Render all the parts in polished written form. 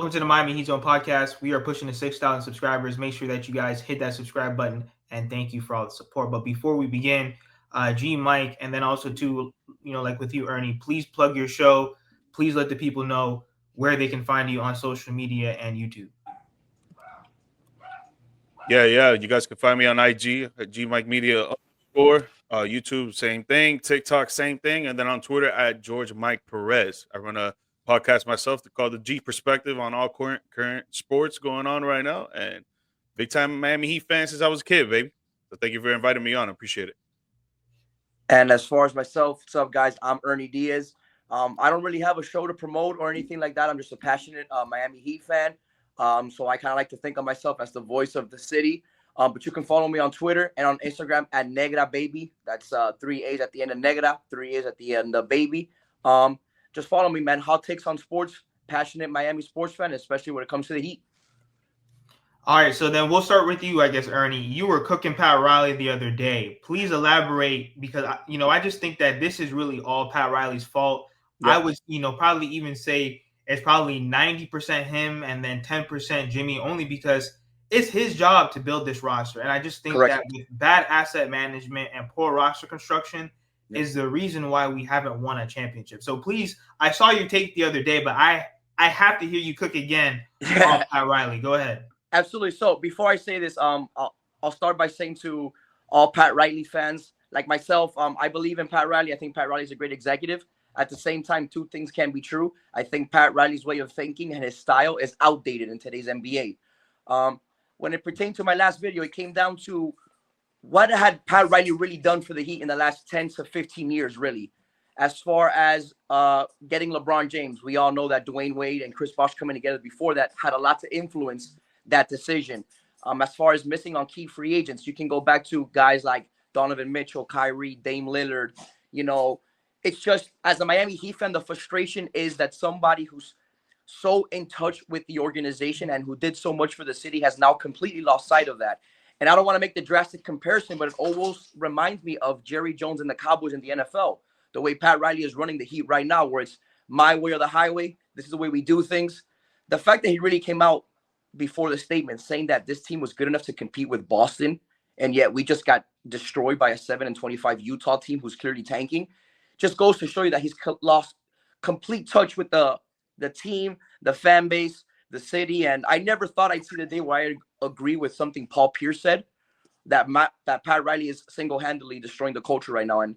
welcome to the Miami Heat Zone podcast. We are pushing to 6,000 subscribers. Make sure that you guys hit that subscribe button, and thank you for all the support. But before we begin, G, Mike, and then also too, like with you, Ernie, please plug your show. Please let the people know where they can find you on social media and YouTube. Yeah. You guys can find me on IG at GMikeMedia _ YouTube, same thing. TikTok, same thing. And then on Twitter at George Mike Perez. I run a podcast myself called The G Perspective on all current sports going on right now. And big time Miami Heat fan since I was a kid, baby. So thank you for inviting me on. I appreciate it. And as far as myself, what's up, guys? I'm Ernie Diaz. I don't really have a show to promote or anything like that. I'm just a passionate Miami Heat fan. So I kind of like to think of myself as the voice of the city. But you can follow me on Twitter and on Instagram at Negra Baby. That's 3 A's at the end of Negra, 3 A's at the end of Baby. Just follow me, man. Hot takes on sports, passionate Miami sports fan, especially when it comes to the Heat. All right, so then we'll start with you, I guess, Ernie. You were cooking Pat Riley the other day. Please elaborate, because I just think that this is really all Pat Riley's fault. Yep. I would, probably even say it's probably 90% him and then 10% Jimmy, only because it's his job to build this roster. And I just think that with bad asset management and poor roster construction is the reason why we haven't won a championship. So please, I saw your take the other day, but I have to hear you cook again on Pat Riley. Go ahead. Absolutely. So before I say this, I'll start by saying to all Pat Riley fans like myself, I believe in Pat Riley. I think Pat Riley is a great executive. At the same time, two things can be true. I think Pat Riley's way of thinking and his style is outdated in today's NBA. When it pertained to my last video, it came down to what had Pat Riley really done for the Heat in the last 10 to 15 years, really. As far as getting LeBron James, we all know that Dwayne Wade and Chris Bosh coming together before that had a lot to influence that decision. As far as missing on key free agents, you can go back to guys like Donovan Mitchell, Kyrie, Dame Lillard. It's just, as a Miami Heat fan, the frustration is that somebody who's so in touch with the organization and who did so much for the city has now completely lost sight of that. And I don't want to make the drastic comparison, but it almost reminds me of Jerry Jones and the Cowboys in the NFL. The way Pat Riley is running the Heat right now, where it's my way or the highway. This is the way we do things. The fact that he really came out before the statement saying that this team was good enough to compete with Boston, and yet we just got destroyed by a 7-25 Utah team who's clearly tanking, just goes to show you that he's lost complete touch with the team, the fan base, the city. And I never thought I'd see the day where I agree with something Paul Pierce said, that Pat Riley is single-handedly destroying the culture right now. And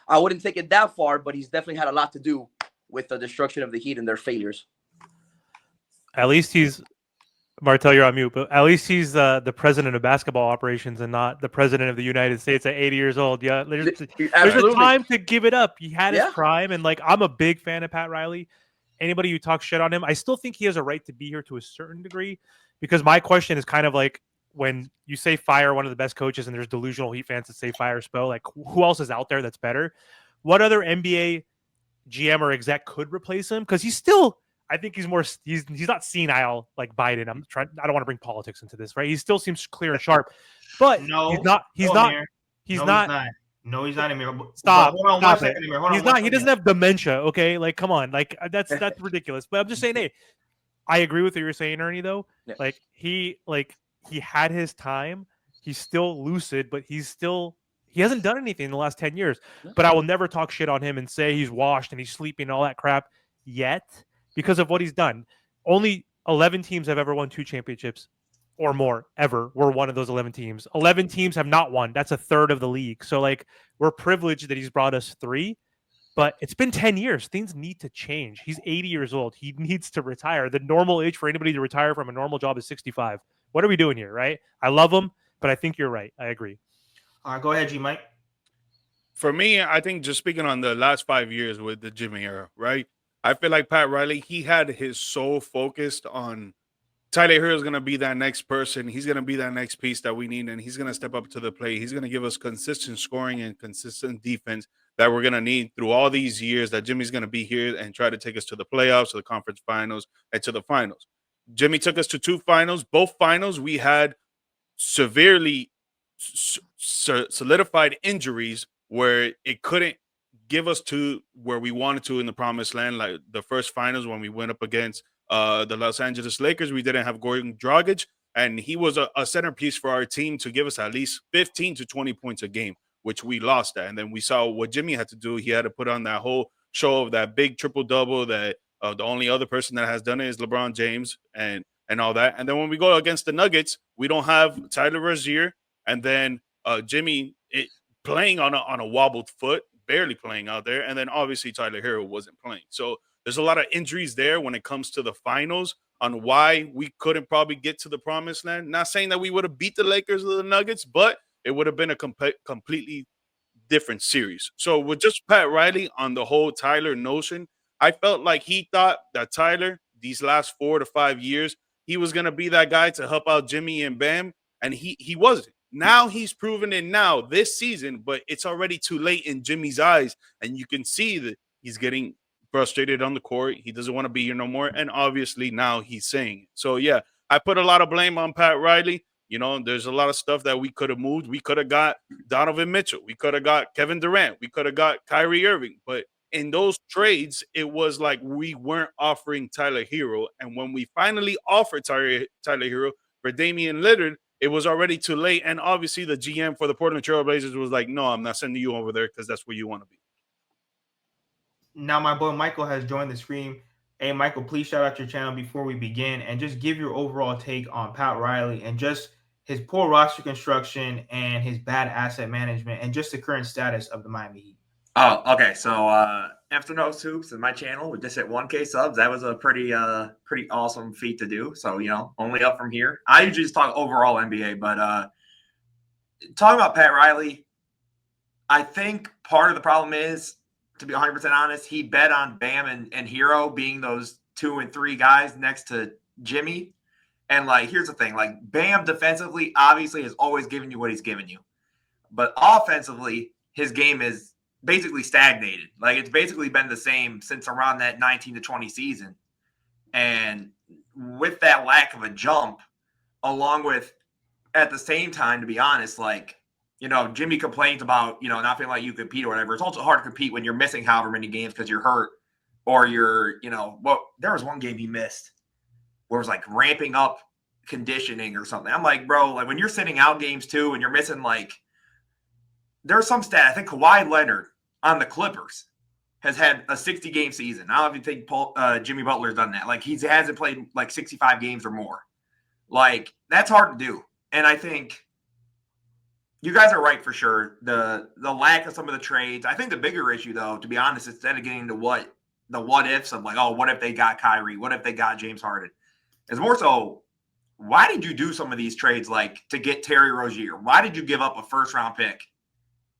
I wouldn't take it that far, but he's definitely had a lot to do with the destruction of the Heat and their failures. At least he's Martel, you're on mute, but at least he's the president of basketball operations and not the president of the United States at 80 years old. Yeah, there's a time to give it up. He had his prime, and I'm a big fan of Pat Riley. Anybody who talks shit on him, I still think he has a right to be here to a certain degree, because my question is kind of like when you say fire one of the best coaches and there's delusional Heat fans that say fire Spo, like who else is out there that's better? What other NBA GM or exec could replace him? Because he's still... I think he's not senile like Biden. I don't want to bring politics into this, right? He still seems clear and sharp, but he's not. He's not, Amir. Stop. Hold on one second, Amir. He's not. He doesn't have dementia. Okay, like come on, like that's ridiculous. But I'm just saying, hey, I agree with what you're saying, Ernie. Though, like he had his time. He's still lucid, but he hasn't done anything in the last 10 years. But I will never talk shit on him and say he's washed and he's sleeping and all that crap yet, because of what he's done. Only 11 teams have ever won 2 championships or more ever. We're one of those 11 teams. 11 teams have not won. That's a third of the league. So we're privileged that he's brought us 3, but it's been 10 years. Things need to change. He's 80 years old. He needs to retire. The normal age for anybody to retire from a normal job is 65. What are we doing here, right? I love him, but I think you're right. I agree. All right, go ahead, G Mike. For me, I think just speaking on the last 5 years with the Jimmy era, right? I feel like Pat Riley, he had his soul focused on Tyler Herro is going to be that next person. He's going to be that next piece that we need, and he's going to step up to the plate. He's going to give us consistent scoring and consistent defense that we're going to need through all these years that Jimmy's going to be here and try to take us to the playoffs, to the conference finals, and to the finals. Jimmy took us to 2 finals. Both finals, we had severely solidified injuries where it couldn't give us to where we wanted to in the promised land. Like the first finals when we went up against the Los Angeles Lakers, we didn't have Goran Dragic, and he was a centerpiece for our team to give us at least 15 to 20 points a game, which we lost that. And then we saw what Jimmy had to do. He had to put on that whole show of that big triple-double that the only other person that has done it is LeBron James and all that. And then when we go against the Nuggets, we don't have Tyler Rozier, and then Jimmy playing on a wobbled foot, barely playing out there. And then obviously Tyler Herro wasn't playing. So there's a lot of injuries there when it comes to the finals on why we couldn't probably get to the promised land. Not saying that we would have beat the Lakers or the Nuggets, but it would have been a completely different series. So with just Pat Riley on the whole Tyler notion, I felt like he thought that Tyler, these last 4 to 5 years, he was going to be that guy to help out Jimmy and Bam, and he wasn't. Now he's proven it now this season, but it's already too late in Jimmy's eyes, and you can see that he's getting frustrated on the court. He doesn't want to be here no more, and obviously now he's saying it. So, yeah, I put a lot of blame on Pat Riley. You know, there's a lot of stuff that we could have moved. We could have got Donovan Mitchell. We could have got Kevin Durant. We could have got Kyrie Irving. But in those trades, it was like we weren't offering Tyler Herro. And when we finally offered Tyler Herro for Damian Lillard, it was already too late. And obviously the GM for the Portland Trail Blazers was like, no, I'm not sending you over there because that's where you want to be. Now my boy Michael has joined the stream. Hey, Michael, please shout out your channel before we begin and just give your overall take on Pat Riley and just his poor roster construction and his bad asset management and just the current status of the Miami Heat. Oh, okay. So after Nose Hoops and my channel, we just hit 1K subs. That was a pretty awesome feat to do. So, you know, only up from here. I usually just talk overall NBA, but talking about Pat Riley, I think part of the problem is, to be 100% honest, he bet on Bam and Herro being those 2 and 3 guys next to Jimmy. And, like, here's the thing. Like, Bam defensively obviously has always given you what he's given you. But offensively, his game is basically stagnated. Like, it's basically been the same since around that 19 to 20 season. And with that lack of a jump, along with, at the same time, to be honest, like, you know, Jimmy complains about, you know, not feeling like you compete or whatever. It's also hard to compete when you're missing however many games because you're hurt or you're, you know, well, there was one game he missed where it was like ramping up conditioning or something. I'm like, bro, like when you're sitting out games too and you're missing like, there's some stat. I think Kawhi Leonard on the Clippers has had a 60-game season. I don't even think Jimmy Butler's done that. Like he hasn't played like 65 games or more. Like that's hard to do. And I think you guys are right for sure. The lack of some of the trades. I think the bigger issue, though, to be honest, instead of getting into what ifs of like, oh, what if they got Kyrie? What if they got James Harden? It's more so, why did you do some of these trades like to get Terry Rozier? Why did you give up a first-round pick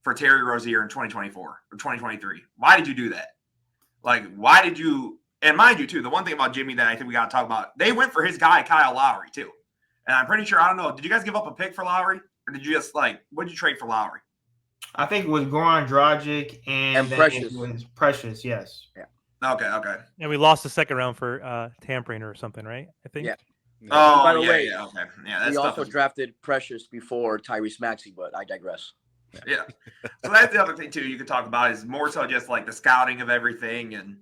for Terry Rozier in 2024 or 2023? Why did you do that? Like, why did you – and mind you, too, the one thing about Jimmy that I think we got to talk about, they went for his guy, Kyle Lowry, too. And I'm pretty sure – I don't know. Did you guys give up a pick for Lowry? Or did you just like – what did you trade for Lowry? I think it was Goran Dragic and Precious. It was Precious, yes. Yeah. Okay. And we lost the second round for tampering or something, right? I think. Yeah. Oh, by the yeah, way, yeah, okay. Yeah, that's we also tough. drafted Precious before Tyrese Maxey, but I digress. Yeah. So that's the other thing, too, you could talk about is more so just like the scouting of everything and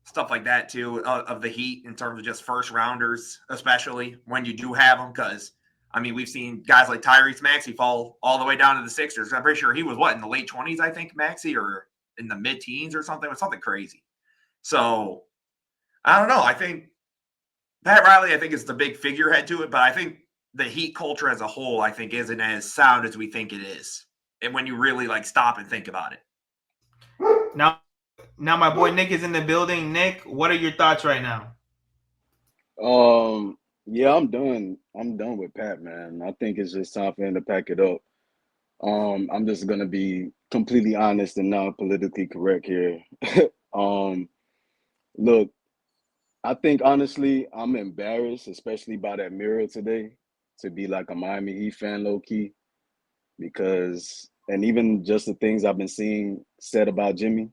stuff like that, too, of the Heat in terms of just first rounders, especially when you do have them. Because, I mean, we've seen guys like Tyrese Maxey fall all the way down to the Sixers. I'm pretty sure he was, in the late 20s, I think, Maxey, or in the mid-teens or something. It was something crazy. So, I don't know. I think Pat Riley, is the big figurehead to it, but I think the Heat culture as a whole, I think, isn't as sound as we think it is. And when you really, like, stop and think about it. Now my boy Nick is in the building. Nick, what are your thoughts right now? Yeah, I'm done. I'm done with Pat, man. I think it's just time for him to pack it up. I'm just gonna be completely honest and not politically correct here. Look, I think honestly, I'm embarrassed, especially by that mirror today, to be like a Miami Heat fan, low key, because and even just the things I've been seeing said about Jimmy.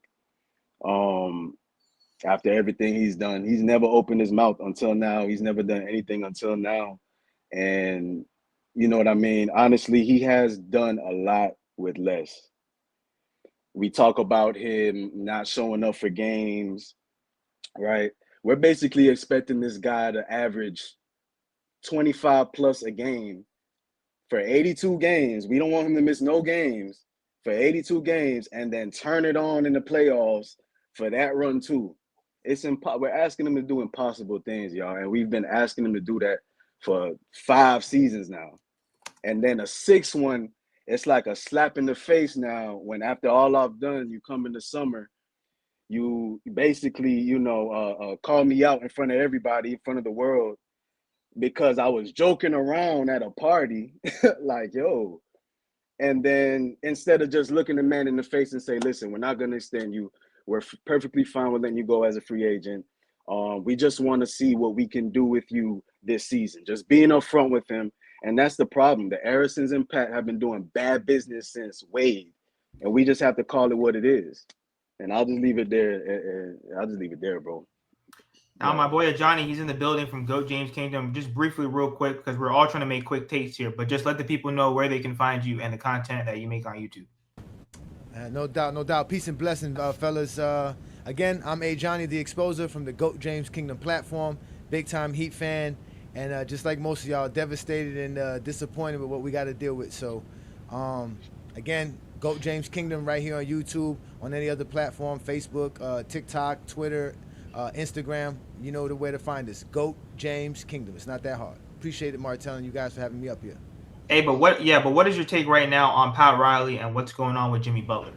After everything he's done, he's never opened his mouth until now. He's never done anything until now. And you know what I mean? Honestly, he has done a lot with less. We talk about him not showing up for games, right? we're basically expecting this guy to average 25 plus a game for 82 games. We don't want him to miss no games for 82 games and then turn it on in the playoffs for that run too. We're asking him to do impossible things, y'all, and we've been asking him to do that for 5 seasons now. And then a sixth one, it's like a slap in the face now when after all I've done, you come in the summer, you basically, call me out in front of everybody, in front of the world, because I was joking around at a party, like, yo. And then instead of just looking the man in the face and say, listen, we're not going to extend you. We're perfectly fine with letting you go as a free agent. We just want to see what we can do with you this season. Just being upfront with him. And that's the problem. The Harrisons and Pat have been doing bad business since Wade. And we just have to call it what it is. And I'll just leave it there. Bro. Now, my boy Johnny, he's in the building from GOAT James Kingdom. Just briefly, real quick, because we're all trying to make quick takes here, but just let the people know where they can find you and the content that you make on YouTube. No doubt. Peace and blessing, fellas. Again, I'm Johnny the Exposer from the GOAT James Kingdom platform. Big time Heat fan. And just like most of y'all, devastated and disappointed with what we got to deal with. So, again, GOAT James Kingdom right here on YouTube, on any other platform, Facebook, TikTok, Twitter, Instagram. You know the way to find us. GOAT James Kingdom. It's not that hard. Appreciate it, Martel, and you guys for having me up here. Hey, but what is your take right now on Pat Riley and what's going on with Jimmy Butler?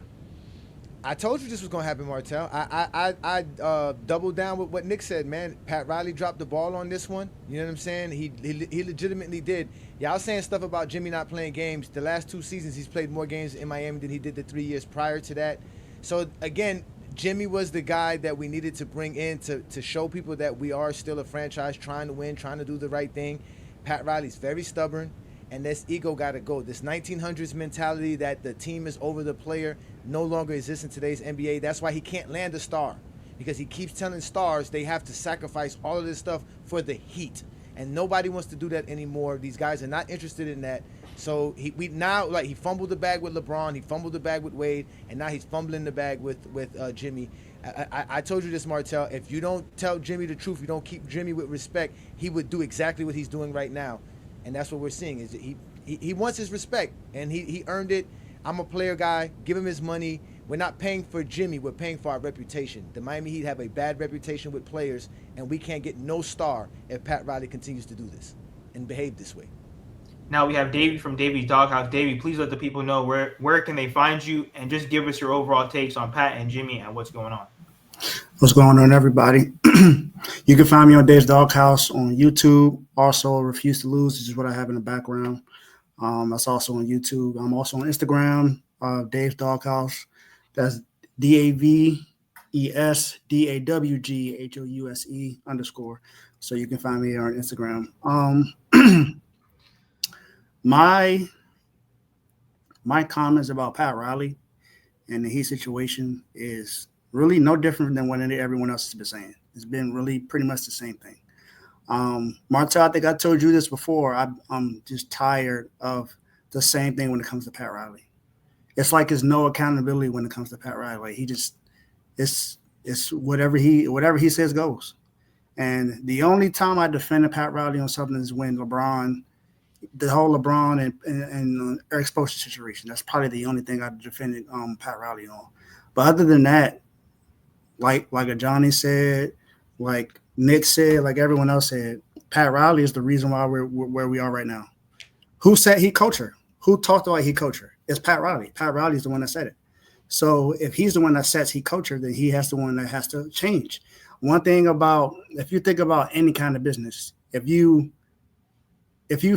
I told you this was gonna happen, Martel. I doubled down with what Nick said, man. Pat Riley dropped the ball on this one. You know what I'm saying? He legitimately did. Yeah, I was saying stuff about Jimmy not playing games. The last 2 seasons, he's played more games in Miami than he did the 3 years prior to that. So again, Jimmy was the guy that we needed to bring in to show people that we are still a franchise trying to win, trying to do the right thing. Pat Riley's very stubborn, and this ego got to go. This 1900s mentality that the team is over the player no longer exists in today's NBA. That's why he can't land a star, because he keeps telling stars they have to sacrifice all of this stuff for the Heat. And nobody wants to do that anymore. These guys are not interested in that. So he fumbled the bag with LeBron, he fumbled the bag with Wade, and now he's fumbling the bag with Jimmy. I told you this, Martel. If you don't tell Jimmy the truth, you don't keep Jimmy with respect, he would do exactly what he's doing right now. And that's what we're seeing. Is he wants his respect, and he earned it. I'm a player guy. Give him his money. We're not paying for Jimmy. We're paying for our reputation. The Miami Heat have a bad reputation with players, and we can't get no star if Pat Riley continues to do this and behave this way. Now we have Davey from Davey's Doghouse. Davey, please let the people know where can they find you, and just give us your overall takes on Pat and Jimmy and what's going on. What's going on, everybody? You can find me on Dave's Doghouse on YouTube. Also, Refuse to Lose. This is what I have in the background. That's also on YouTube. I'm also on Instagram, Dave's Doghouse. That's DAVESDAWGHOUSE _. So you can find me on Instagram. My comments about Pat Riley and the Heat situation is really no different than what everyone else has been saying. It's been really pretty much the same thing. Martel, I think I told you this before. I'm just tired of the same thing when it comes to Pat Riley. It's like there's no accountability when it comes to Pat Riley. He just it's whatever he says goes. And the only time I defended Pat Riley on something is when the whole LeBron and Eric Spoelstra situation. That's probably the only thing I defended Pat Riley on. But other than that, like Johnny said, like Nick said, like everyone else said, Pat Riley is the reason why we're where we are right now. Who said he culture? Who talked about he culture? It's Pat Riley. Pat Riley is the one that said it. So if he's the one that sets he culture, then he has the one that has to change. One thing about, if you think about any kind of business, if you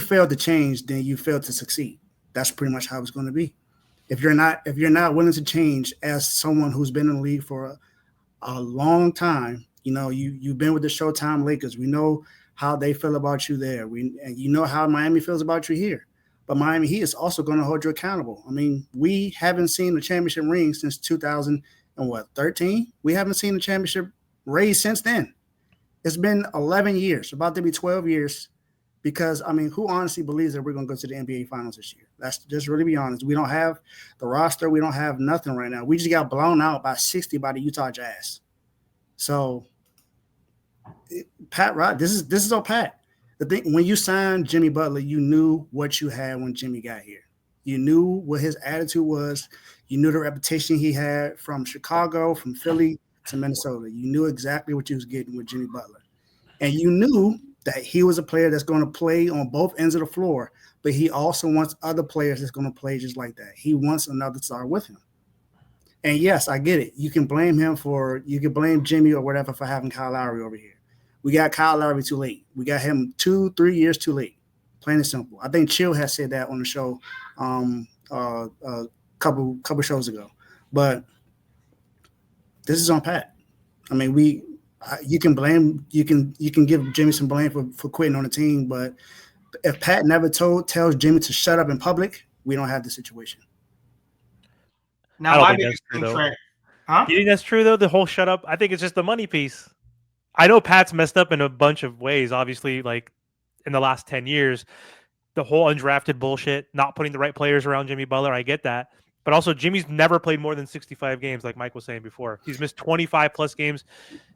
fail to change, then you fail to succeed. That's pretty much how it's going to be. If you're not willing to change as someone who's been in the league for a long time, you've been with the Showtime Lakers. We know how they feel about you there. And you know how Miami feels about you here. But Miami Heat is also going to hold you accountable. I mean, we haven't seen the championship ring since 2013. We haven't seen the championship raised since then. It's been 11 years, about to be 12 years. Because, I mean, who honestly believes that we're going to go to the NBA Finals this year? Let's just really be honest. We don't have the roster. We don't have nothing right now. We just got blown out by 60 by the Utah Jazz. So Pat Riley, this is all Pat. The thing, when you signed Jimmy Butler, you knew what you had when Jimmy got here. You knew what his attitude was. You knew the reputation he had from Chicago, from Philly to Minnesota. You knew exactly what you was getting with Jimmy Butler. And you knew that he was a player that's going to play on both ends of the floor, but he also wants other players that's going to play just like that. He wants another star with him. And yes, I get it. You can blame Jimmy or whatever for having Kyle Lowry over here. We got Kyle Lowry too late. We got him 2-3 years too late. Plain and simple. I think Chill has said that on the show a couple shows ago. But this is on Pat. I mean, you can give Jimmy some blame for quitting on the team, but if Pat never tells Jimmy to shut up in public, we don't have the situation. Now, my biggest concern, huh? You think that's true though? The whole shut up. I think it's just the money piece. I know Pat's messed up in a bunch of ways. Obviously, like in the last 10 years, the whole undrafted bullshit, not putting the right players around Jimmy Butler. I get that. But also, Jimmy's never played more than 65 games, like Mike was saying before. He's missed 25 plus games.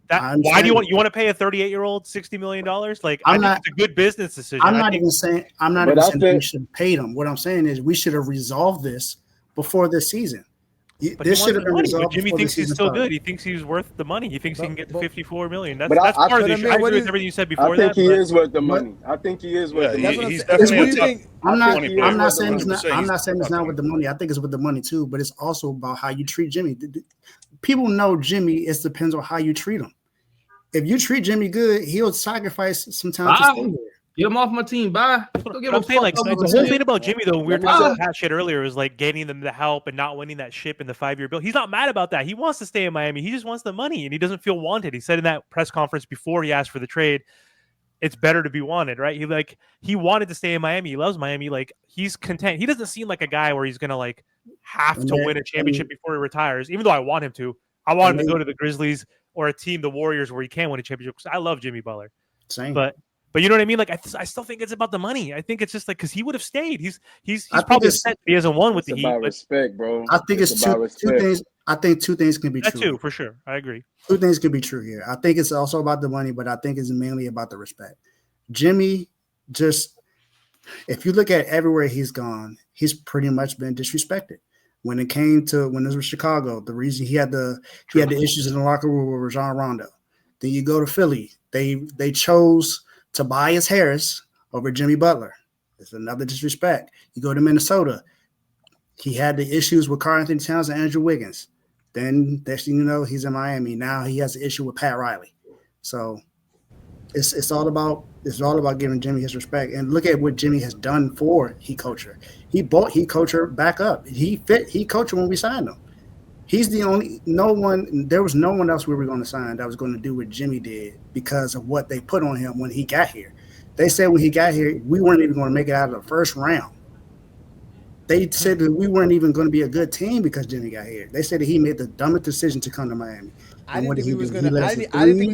Why do you want to pay a 38-year-old $60 million? Like, I think it's a good business decision. I'm not even saying we should pay them. What I'm saying is we should have resolved this before this season. This should have been resolved. Jimmy thinks he's still good. He thinks he's worth the money. He thinks he can get to $54 million. That's part of the issue. I agree with everything you said before. I think he is worth the money. I think he is worth the money. He's definitely I'm not saying it's not with the money. I think it's with the money too, but it's also about how you treat Jimmy. People know Jimmy. It depends on how you treat him. If you treat Jimmy good, he'll sacrifice some time to stay here. Get him off my team. Bye. I'm saying, like, the whole thing about Jimmy, though, we were talking about that shit earlier, was like getting them the help and not winning that ship in the 5-year bill. He's not mad about that. He wants to stay in Miami. He just wants the money, and he doesn't feel wanted. He said in that press conference before he asked for the trade, it's better to be wanted, right? He wanted to stay in Miami. He loves Miami. Like, he's content. He doesn't seem like a guy where he's gonna like have to win a championship before he retires. Even though I want him to, I want him to go to the Grizzlies or a team, the Warriors, where he can win a championship. Because I love Jimmy Butler. Same. But you know what I mean? Like, I still think it's about the money. I think it's just like, because he would have stayed. He's probably upset he hasn't won with the Heat. About respect, bro. I think it's two things. I think two things can be true. That too, for sure. I agree. Two things can be true here. I think it's also about the money, but I think it's mainly about the respect. Jimmy, if you look at everywhere he's gone, he's pretty much been disrespected. When it was Chicago, the reason he had the issues in the locker room with Rajon Rondo. Then you go to Philly, they chose Tobias Harris over Jimmy Butler. It's another disrespect. You go to Minnesota, he had the issues with Karl Anthony Towns and Andrew Wiggins. Then next thing you know, he's in Miami. Now he has an issue with Pat Riley. So it's all about giving Jimmy his respect. And look at what Jimmy has done for Heat Culture. He bought Heat Culture back up. He fit Heat Culture when we signed him. He's there was no one else we were going to sign that was going to do what Jimmy did because of what they put on him when he got here. They said when he got here, we weren't even going to make it out of the first round. They said that we weren't even going to be a good team because Jimmy got here. They said that he made the dumbest decision to come to Miami. I didn't think we were that good. I didn't think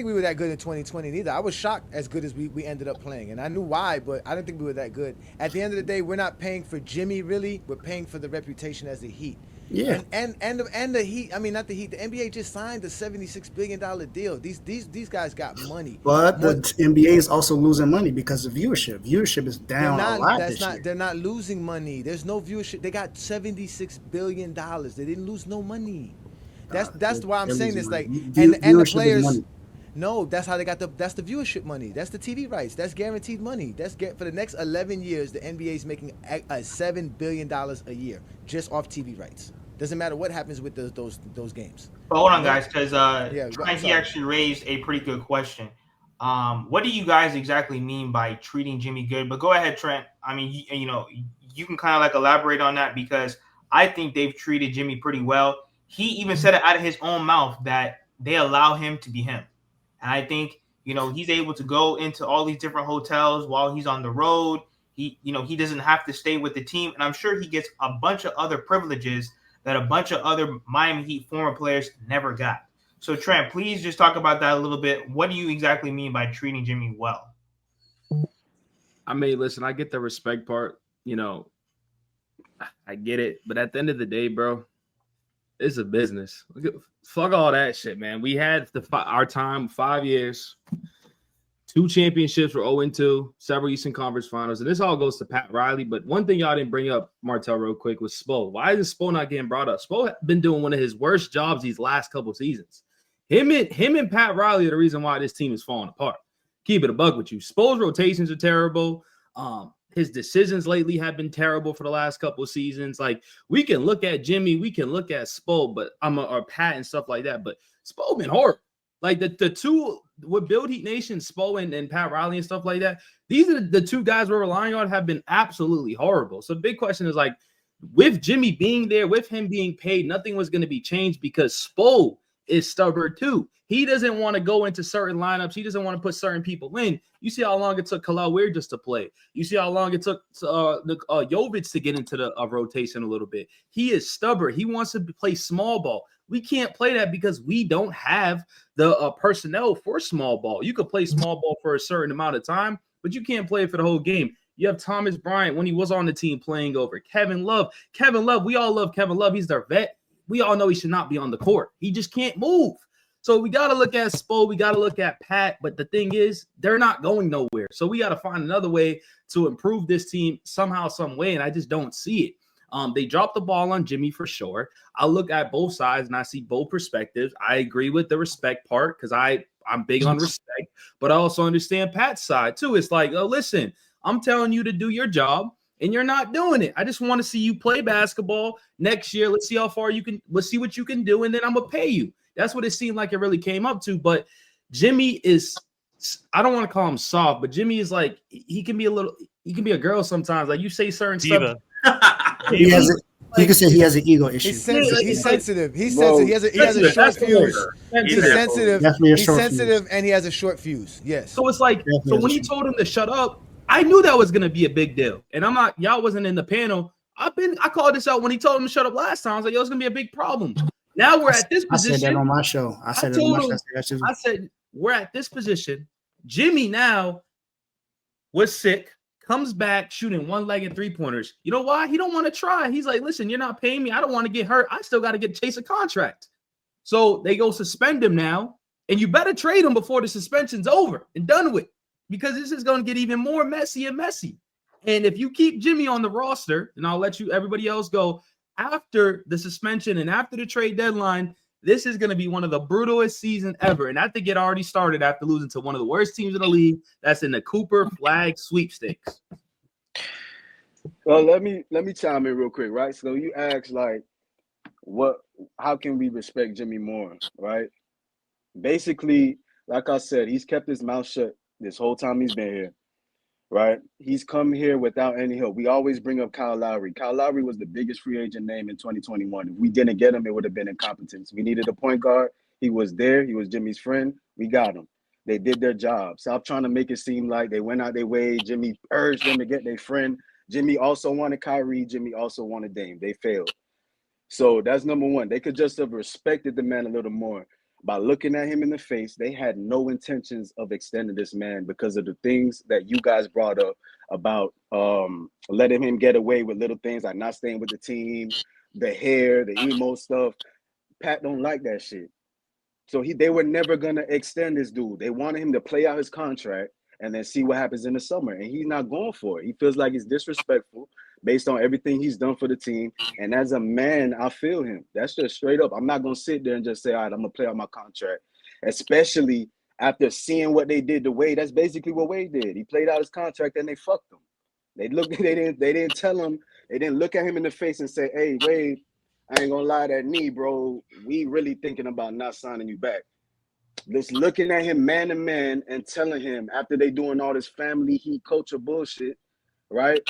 we were that good in 2020 neither. I was shocked as good as we ended up playing, and I knew why, but I didn't think we were that good. At the end of the day, we're not paying for Jimmy really. We're paying for the reputation as the Heat. Yeah. And the Heat. I mean, not the Heat. The NBA just signed a $76 billion deal. These guys got money. But the NBA is also losing money because of viewership. Viewership is down a lot this year. They're not losing money. There's no viewership. They got $76 billion. They didn't lose no money. That's why I'm saying this. Like, and the players. No, that's how they got that's the viewership money. That's the TV rights. That's guaranteed money. For the next 11 years, the NBA is making $7 billion a year just off TV rights. Doesn't matter what happens with those games. But hold on, guys, because Trent, he actually raised a pretty good question. What do you guys exactly mean by treating Jimmy good? But go ahead, Trent. I mean, you can kind of like elaborate on that because I think they've treated Jimmy pretty well. He even said it out of his own mouth that they allow him to be him. And I think, he's able to go into all these different hotels while he's on the road. He doesn't have to stay with the team. And I'm sure he gets a bunch of other privileges that a bunch of other Miami Heat former players never got. So, Trent, please just talk about that a little bit. What do you exactly mean by treating Jimmy well? I mean, listen, I get the respect part. I get it. But at the end of the day, bro, It's a business. Fuck all that shit, man. We had our time, 5 years. 2 championships were 0-2, several Eastern Conference Finals, and this all goes to Pat Riley. But one thing y'all didn't bring up, Martell, real quick, was Spo. Why is Spo not getting brought up? Spo been doing one of his worst jobs these last couple seasons. Him and Pat Riley are the reason why this team is falling apart. Keep it a bug with you. Spo's rotations are terrible. His decisions lately have been terrible for the last couple of seasons. Like, we can look at Jimmy, we can look at Spo, but or Pat and stuff like that. But Spo been horrible. Like the two with Build Heat Nation, Spo and Pat Riley and stuff like that, these are the 2 guys we're relying on have been absolutely horrible. So the big question is, like, with Jimmy being there, with him being paid, nothing was going to be changed because Spo is stubborn too. He doesn't want to go into certain lineups. He doesn't want to put certain people in. You see how long it took Khalil Weir just to play. You see how long it took Jovic to get into the rotation a little bit. He is stubborn. He wants to play small ball. We can't play that because we don't have the personnel for small ball. You could play small ball for a certain amount of time, but you can't play it for the whole game. You have Thomas Bryant when he was on the team playing over Kevin Love. Kevin Love, we all love Kevin Love. He's their vet. We all know he should not be on the court. He just can't move. So we got to look at Spo. We got to look at Pat. But the thing is, they're not going nowhere. So we got to find another way to improve this team somehow, some way. And I just don't see it. They dropped the ball on Jimmy for sure. I look at both sides and I see both perspectives. I agree with the respect part because I'm big on respect, but I also understand Pat's side too. It's like, oh, listen, I'm telling you to do your job and you're not doing it. I just want to see you play basketball next year. Let's see how far you can. Let's see what you can do, and then I'm gonna pay you. That's what it seemed like it really came up to. But Jimmy is, I don't want to call him soft, but Jimmy is like, he can be a girl sometimes. Like, you say certain stuff. You can say he has an ego issue. He's sensitive. He's sensitive. He has a short fuse. He's sensitive. He's sensitive, and he has a short fuse. Yes. So it's like, so when he told him to shut up, I knew that was gonna be a big deal. And I'm not, y'all wasn't in the panel. I called this out when he told him to shut up last time. I was like, yo, it's gonna be a big problem. Now we're at this position. I said that on my show. I said we're at this position. Jimmy now was sick. Comes back shooting one-legged three-pointers. You know why? He don't want to try. He's like, listen, you're not paying me. I don't want to get hurt. I still got to chase a contract. So they go suspend him now, and you better trade him before the suspension's over and done with, because this is going to get even more messy and messy. And if you keep Jimmy on the roster, and I'll let everybody else go after the suspension and after the trade deadline, this is going to be one of the brutalest seasons ever. And I think it already started after losing to one of the worst teams in the league. That's in the Cooper Flag sweepstakes. Well, let me chime in real quick, right? So you asked, like, how can we respect Jimmy more, right? Basically, like I said, he's kept his mouth shut this whole time he's been here, right? He's come here without any help. We always bring up Kyle Lowry. Kyle Lowry was the biggest free agent name in 2021. If we didn't get him, it would have been incompetence. We needed a point guard. He was there. He was Jimmy's friend. We got him. They did their job. Stop trying to make it seem like they went out their way. Jimmy urged them to get their friend. Jimmy also wanted Kyrie. Jimmy also wanted Dame. They failed. So that's number one. They could just have respected the man a little more. By looking at him in the face, they had no intentions of extending this man because of the things that you guys brought up about letting him get away with little things like not staying with the team, the hair, the emo stuff. Pat don't like that shit. So they were never going to extend this dude. They wanted him to play out his contract and then see what happens in the summer. And he's not going for it. He feels like it's disrespectful based on everything he's done for the team. And as a man, I feel him. That's just straight up. I'm not going to sit there and just say, all right, I'm going to play out my contract, especially after seeing what they did to Wade. That's basically what Wade did. He played out his contract and they fucked him. They didn't tell him, they didn't look at him in the face and say, hey, Wade, I ain't going to lie, that knee, bro, we really thinking about not signing you back. Just looking at him man to man and telling him after they doing all this family heat culture bullshit, right?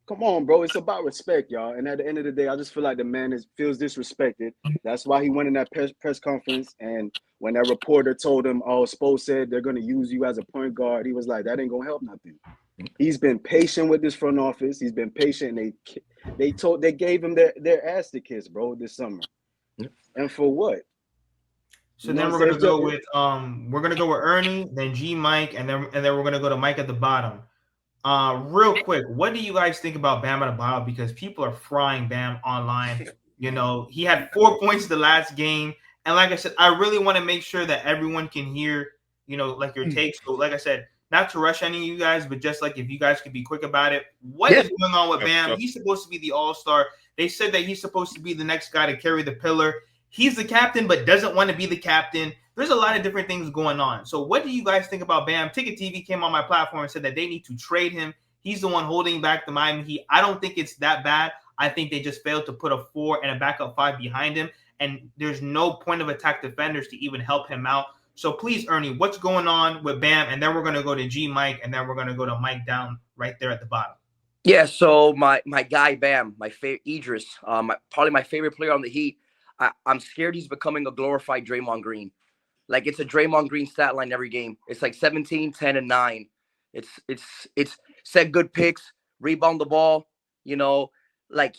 Come on, bro. It's about respect, y'all. And at the end of the day, I just feel like the man feels disrespected. That's why he went in that press conference. And when that reporter told him, oh, Spo said they're going to use you as a point guard, he was like, that ain't going to help nothing. He's been patient with this front office. He's been patient. They gave him their ass to kiss, bro, this summer. And for what? So then we're gonna go with Ernie, then G Mike, and then we're gonna go to Mike at the bottom. Real quick, what do you guys think about Bam Adebayo? Because people are frying Bam online. You know, he had 4 points the last game. And like I said, I really want to make sure that everyone can hear, you know, like your takes. So like I said, not to rush any of you guys, but just like if you guys could be quick about it. What is going on with Bam? He's supposed to be the all-star. They said that he's supposed to be the next guy to carry the pillar. He's the captain, but doesn't want to be the captain. There's a lot of different things going on. So what do you guys think about Bam? Ticket TV came on my platform and said that they need to trade him. He's the one holding back the Miami Heat. I don't think it's that bad. I think they just failed to put a 4 and a backup 5 behind him. And there's no point of attack defenders to even help him out. So please, Ernie, what's going on with Bam? And then we're going to go to G Mike, and then we're going to go to Mike down right there at the bottom. Yeah, so my guy Bam, my favorite Idris, probably my favorite player on the Heat. I'm scared he's becoming a glorified Draymond Green. Like, it's a Draymond Green stat line every game. It's like 17, 10, and 9. It's set good picks, rebound the ball, you know, like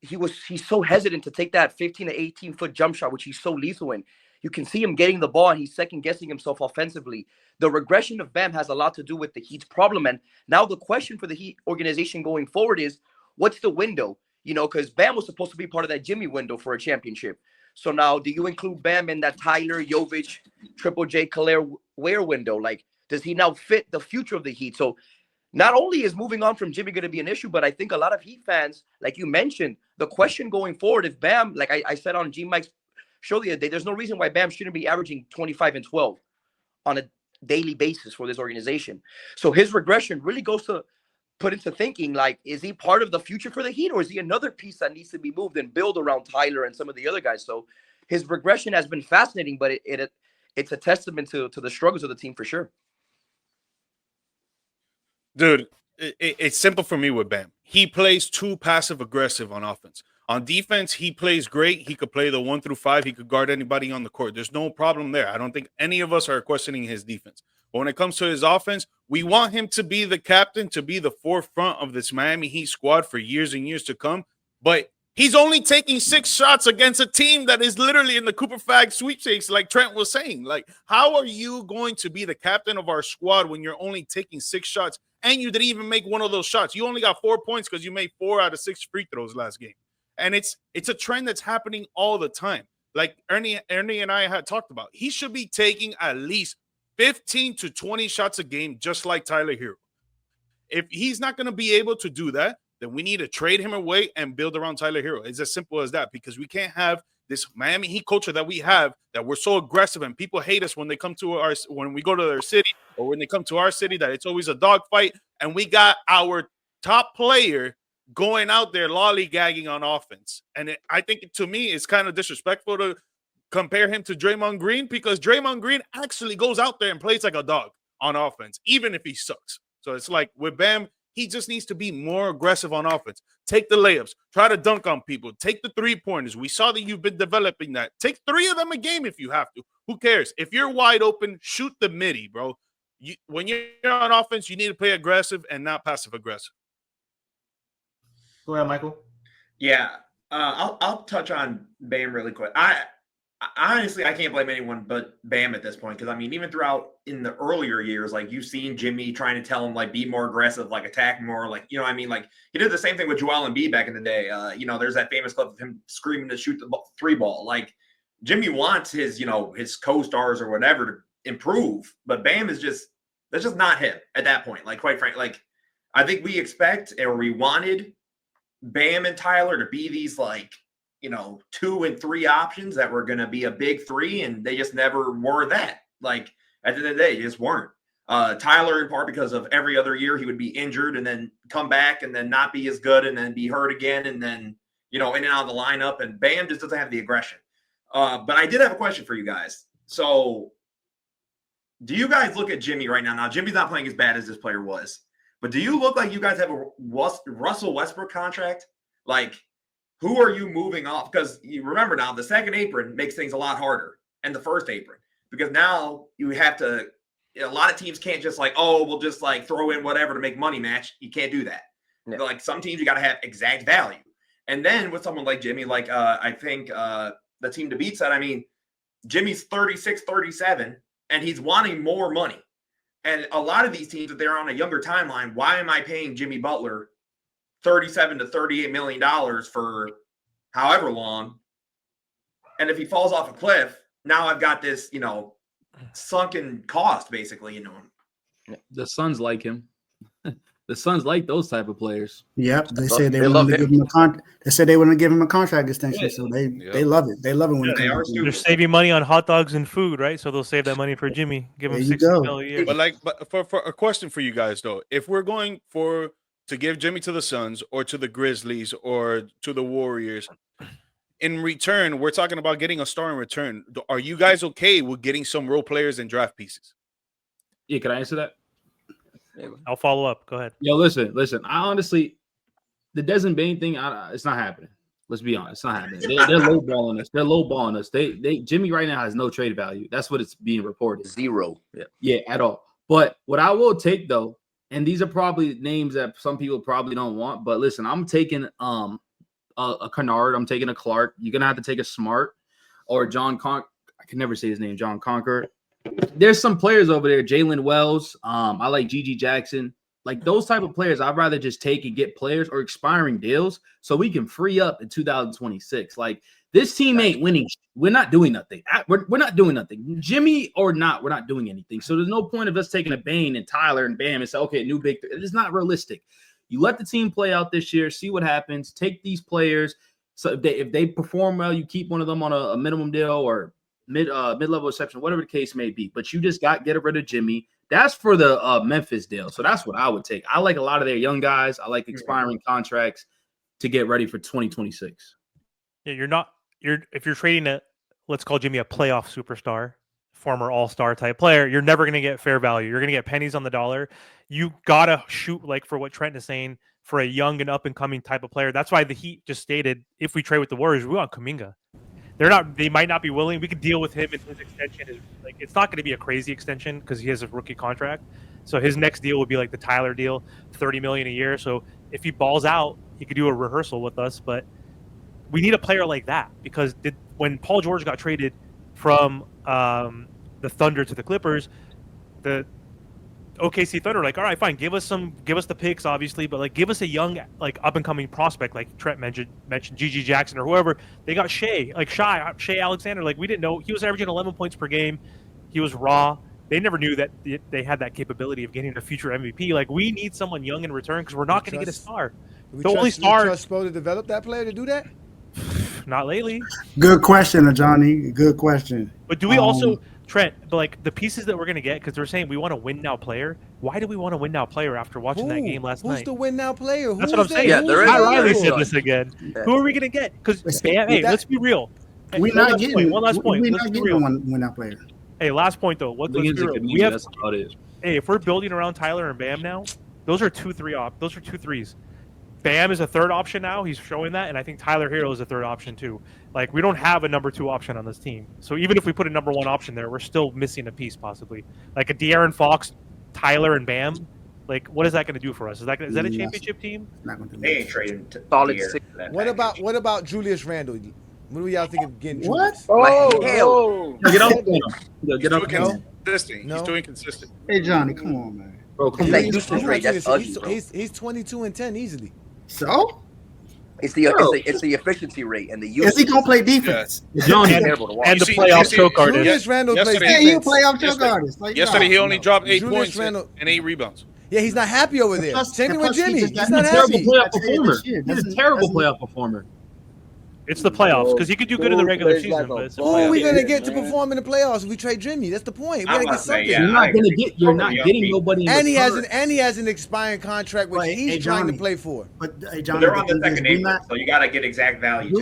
he's so hesitant to take that 15 to 18-foot jump shot, which he's so lethal in. You can see him getting the ball and he's second-guessing himself offensively. The regression of Bam has a lot to do with the Heat's problem. And now the question for the Heat organization going forward is, what's the window? You know, because Bam was supposed to be part of that Jimmy window for a championship. So now, do you include Bam in that Tyler, Jovic, Triple J, Khalil Ware window? Like, does he now fit the future of the Heat? So not only is moving on from Jimmy going to be an issue, but I think a lot of Heat fans, like you mentioned, the question going forward, if Bam, like I said on G Mike's show the other day, there's no reason why Bam shouldn't be averaging 25 and 12 on a daily basis for this organization. So his regression really goes to put into thinking, like, is he part of the future for the Heat, or is he another piece that needs to be moved and build around Tyler and some of the other guys? So his regression has been fascinating, but it's a testament to the struggles of the team for sure. Dude, it's simple for me with Bam. He plays too passive aggressive on offense. On defense, he plays great. He could play the 1 through 5. He could guard anybody on the court. There's no problem there. I don't think any of us are questioning his defense. But when it comes to his offense, we want him to be the captain, to be the forefront of this Miami Heat squad for years and years to come. But he's only taking 6 shots against a team that is literally in the Cooper Fag sweepstakes, like Trent was saying. Like, how are you going to be the captain of our squad when you're only taking 6 shots and you didn't even make one of those shots? You only got 4 points because you made 4 out of 6 free throws last game. And it's a trend that's happening all the time. Like Ernie and I had talked about. He should be taking at least 15 to 20 shots a game, just like Tyler Herro. If he's not going to be able to do that, then we need to trade him away and build around Tyler Herro. It's as simple as that, because we can't have this Miami Heat culture that we have, that we're so aggressive and people hate us when they come to when we go to their city, or when they come to our city, that it's always a dogfight. And we got our top player going out there lollygagging on offense. And I think, to me, it's kind of disrespectful to compare him to Draymond Green, because Draymond Green actually goes out there and plays like a dog on offense, even if he sucks. So it's like with Bam, he just needs to be more aggressive on offense. Take the layups, try to dunk on people, take the 3-pointers. We saw that you've been developing that. Take 3 of them a game if you have to. Who cares? If you're wide open, shoot the midi, bro. When you're on offense, you need to play aggressive and not passive aggressive. Go ahead, Michael. Yeah, I'll touch on Bam really quick. I honestly, I can't blame anyone but Bam at this point, because I mean, even throughout in the earlier years, like, you've seen Jimmy trying to tell him, like, be more aggressive, like, attack more, like, you know what I mean? Like, he did the same thing with Joel Embiid back in the day. You know, there's that famous clip of him screaming to shoot the 3-ball. Like, Jimmy wants his, you know, his co-stars or whatever to improve, but Bam is that's just not him at that point. Like, quite frankly, like, I think we expect, or we wanted Bam and Tyler to be these, like, you know, 2 and 3 options that were going to be a big 3, and they just never were that. Like, at the end of the day, they just weren't. Tyler, in part because of every other year he would be injured and then come back and then not be as good and then be hurt again and then, you know, in and out of the lineup. And Bam just doesn't have the aggression. But I did have a question for you guys. So do you guys look at Jimmy right now? Now, Jimmy's not playing as bad as this player was, but do you look like you guys have a Russell Westbrook contract? Like, who are you moving off? Because you remember now, the second apron makes things a lot harder, and the first apron, because now you have to, a lot of teams can't just like, oh, we'll just like throw in whatever to make money match. You can't do that. Yeah. Like, some teams, you got to have exact value. And then with someone like Jimmy, like I think the team to beat said, I mean, Jimmy's 36, 37, and he's wanting more money. And a lot of these teams, if they're on a younger timeline, why am I paying Jimmy Butler $37 to $38 million for however long. And if he falls off a cliff, now I've got this, sunken cost basically, The Suns like him. The Suns like those type of players. Yep, they said they wanted to give him a contract. They said they want to give him a contract extension, so they love it. They love it when it comes. They're saving money on hot dogs and food, right? So they'll save that money for Jimmy. Give him $60 million a year. But for a question for you guys though, if we're going to give Jimmy to the Suns or to the Grizzlies or to the Warriors, in return, we're talking about getting a star in return. Are you guys okay with getting some role players and draft pieces? Yeah, can I answer that? I'll follow up. Go ahead. Yo, listen. I honestly, the Desmond Bain thing, it's not happening. Let's be honest, it's not happening. They're lowballing us. They're lowballing us. Jimmy right now has no trade value. That's what it's being reported. Zero. Yeah, at all. But what I will take though, and these are probably names that some people probably don't want. But listen, I'm taking a Kennard. I'm taking a Clark. You're gonna have to take a Smart or John I can never say his name. John Conker. There's some players over there, Jalen Wells. I like Gigi Jackson. Like those type of players, I'd rather just take and get players or expiring deals so we can free up in 2026. Like this team ain't winning. We're not doing nothing. We're not doing nothing. Jimmy or not, we're not doing anything. So there's no point of us taking a Bane and Tyler and Bam and say, okay, new big. It's not realistic. You let the team play out this year, see what happens. Take these players. So if they perform well, you keep one of them on a minimum deal or mid-level exception, whatever the case may be. But you just get rid of Jimmy. That's for the Memphis deal. So that's what I would take. I like a lot of their young guys. I like expiring contracts to get ready for 2026. Yeah, if you're trading let's call Jimmy a playoff superstar, former all-star type player, you're never going to get fair value. You're going to get pennies on the dollar. You got to shoot, like for what Trent is saying, for a young and up-and-coming type of player. That's why the Heat just stated, if we trade with the Warriors, we want Kuminga. They might not be willing. We could deal with him, and his extension it's not going to be a crazy extension because he has a rookie contract. So his next deal would be like the Tyler deal, $30 million a year. So if he balls out, he could do a rehearsal with us. But we need a player like that because when Paul George got traded from the Thunder to the Clippers, the OKC Thunder were like, all right, fine, give us the picks, obviously, but like give us a young, like up and coming prospect, like Trent mentioned Gigi Jackson or whoever. They got Shea Alexander. Like we didn't know he was averaging 11 points per game. He was raw. They never knew that they had that capability of getting a future MVP. Like we need someone young in return because we're not going to get a star. The only star. Trust Spo to develop that player to do that? Not lately. Good question, Johnny. Good question. But do we also? Trent, like the pieces that we're going to get, because they're saying we want a win now player. Why do we want a win now player after watching that game last night? Who's the win now player? That's what I'm saying. Yeah, there is. Pat Riley said this again. Yeah. Who are we going to get? Because let's be real. We're not getting one last point. We're not getting one win now player. Hey, last point though. Let's be real. Hey, if we're building around Tyler and Bam now, those are 2 threes. Bam is a third option now. He's showing that, and I think Tyler Herro is a third option too. Like we don't have a number 2 option on this team. So even if we put a number 1 option there, we're still missing a piece possibly. Like a De'Aaron Fox, Tyler, and Bam. Like what is that going to do for us? Is that a championship team? They ain't trading solid. What about Julius Randle? What do y'all think of getting? What? Get up there. Get up there. He's doing consistent. Hey Johnny, come on, man. Bro, he's 22 and 10 easily. So it's the efficiency rate and the use. Is he gonna play defense? Yeah. And the playoff choke artist. Julius Randle plays defense. Hey, you playoff choke artist. Yesterday he only dropped 8 points and 8 rebounds. Yeah, he's not happy over there. Same thing with Jimmy. He's not happy. He's a terrible playoff performer. It's the playoffs because he could do good in the regular season. But it's who are we gonna get to perform in the playoffs if we trade Jimmy? That's the point. We gotta get something. You're not getting nobody. And he has an expiring contract which he's trying to play for. But Johnny, they're on the second April, so you gotta get exact value.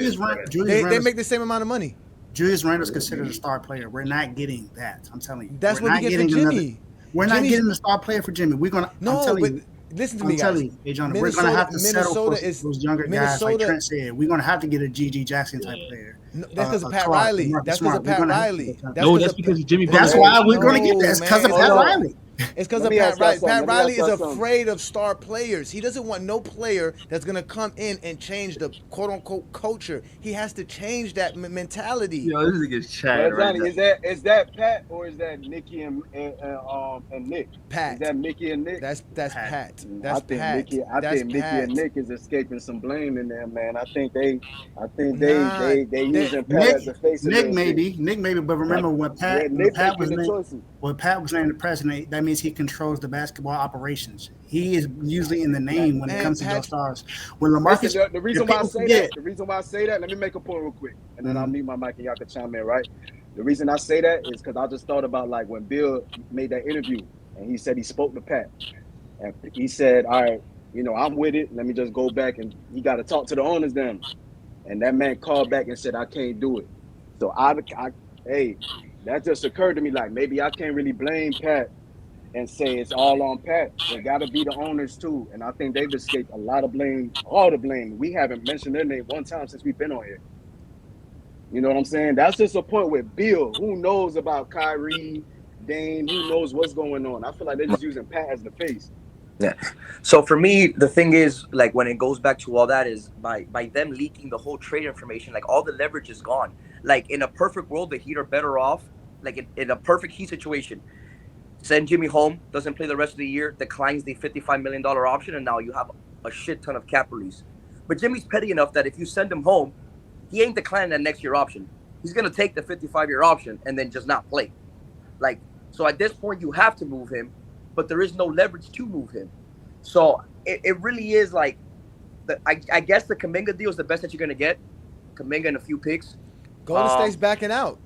They make the same amount of money. Julius Randle is considered a star player. We're not getting that. I'm telling you. That's what we get for Jimmy. We're not getting the star player for Jimmy. We're gonna. Listen to me, guys. Hey, Johnny, we're going to have to settle for those younger guys. Like Trent said, we're going to have to get a Gigi Jackson type player. No, that's because of Pat Clark, Riley. Marcus That's because Smart. of We're Pat gonna have to Riley. get that. No, that's because of Jimmy Butler. That's why we're going to get No, that. It's because of man. Pat Hold on. Riley. It's because Let of me Pat ask y'all Riley. something. Pat Let me Riley ask is y'all something. afraid of star players. He doesn't want no player that's going to come in and change the quote-unquote culture. He has to change that mentality. Yo, this nigga's chat Well, right Johnny, now. is that Pat or is that Nikki and Nick? Pat. Is that Mickey and Nick? That's Pat. I That's think Pat. Mickey. I That's think Mickey Pat. and Nick is escaping some blame in there, man. I think they Nah, using Pat as the face. Nick maybe, but remember when Yeah, Pat Nick was making the named, choices. when Pat was named the president, that means he controls the basketball operations. He is usually in the name when it And comes to Pat- those stars. When LaMarcus, Listen, the reason if why I people say forget, that, let me make a point real quick, and then I'll Mhm. mute my mic and y'all can chime in, right? The reason I say that is because I just thought about like when Bill made that interview and he said he spoke to Pat, and he said, "All right, I'm with it. Let me just go back and he got to talk to the owners then." And that man called back and said, "I can't do it." So hey, that just occurred to me like maybe I can't really blame Pat and say it's all on Pat. It got to be the owners too. And I think they've escaped a lot of blame, all the blame. We haven't mentioned their name one time since we've been on here. You know what I'm saying? That's just a point with Bill. Who knows about Kyrie, Dame? Who knows what's going on? I feel like they're just using Pat as the face. Yeah. So for me, the thing is, like, when it goes back to all that is by them leaking the whole trade information, like all the leverage is gone. Like in a perfect world, the Heat are better off. Like in a perfect Heat situation, send Jimmy home, doesn't play the rest of the year, declines the $55 million option, and now you have a shit ton of cap release. But Jimmy's petty enough that if you send him home, he ain't declining that next year option. He's gonna take the 55-year option and then just not play. Like, so at this point, you have to move him, but there is no leverage to move him. So it really is like, I guess the Kuminga deal is the best that you're gonna get. Kuminga and a few picks. Golden State's backing out.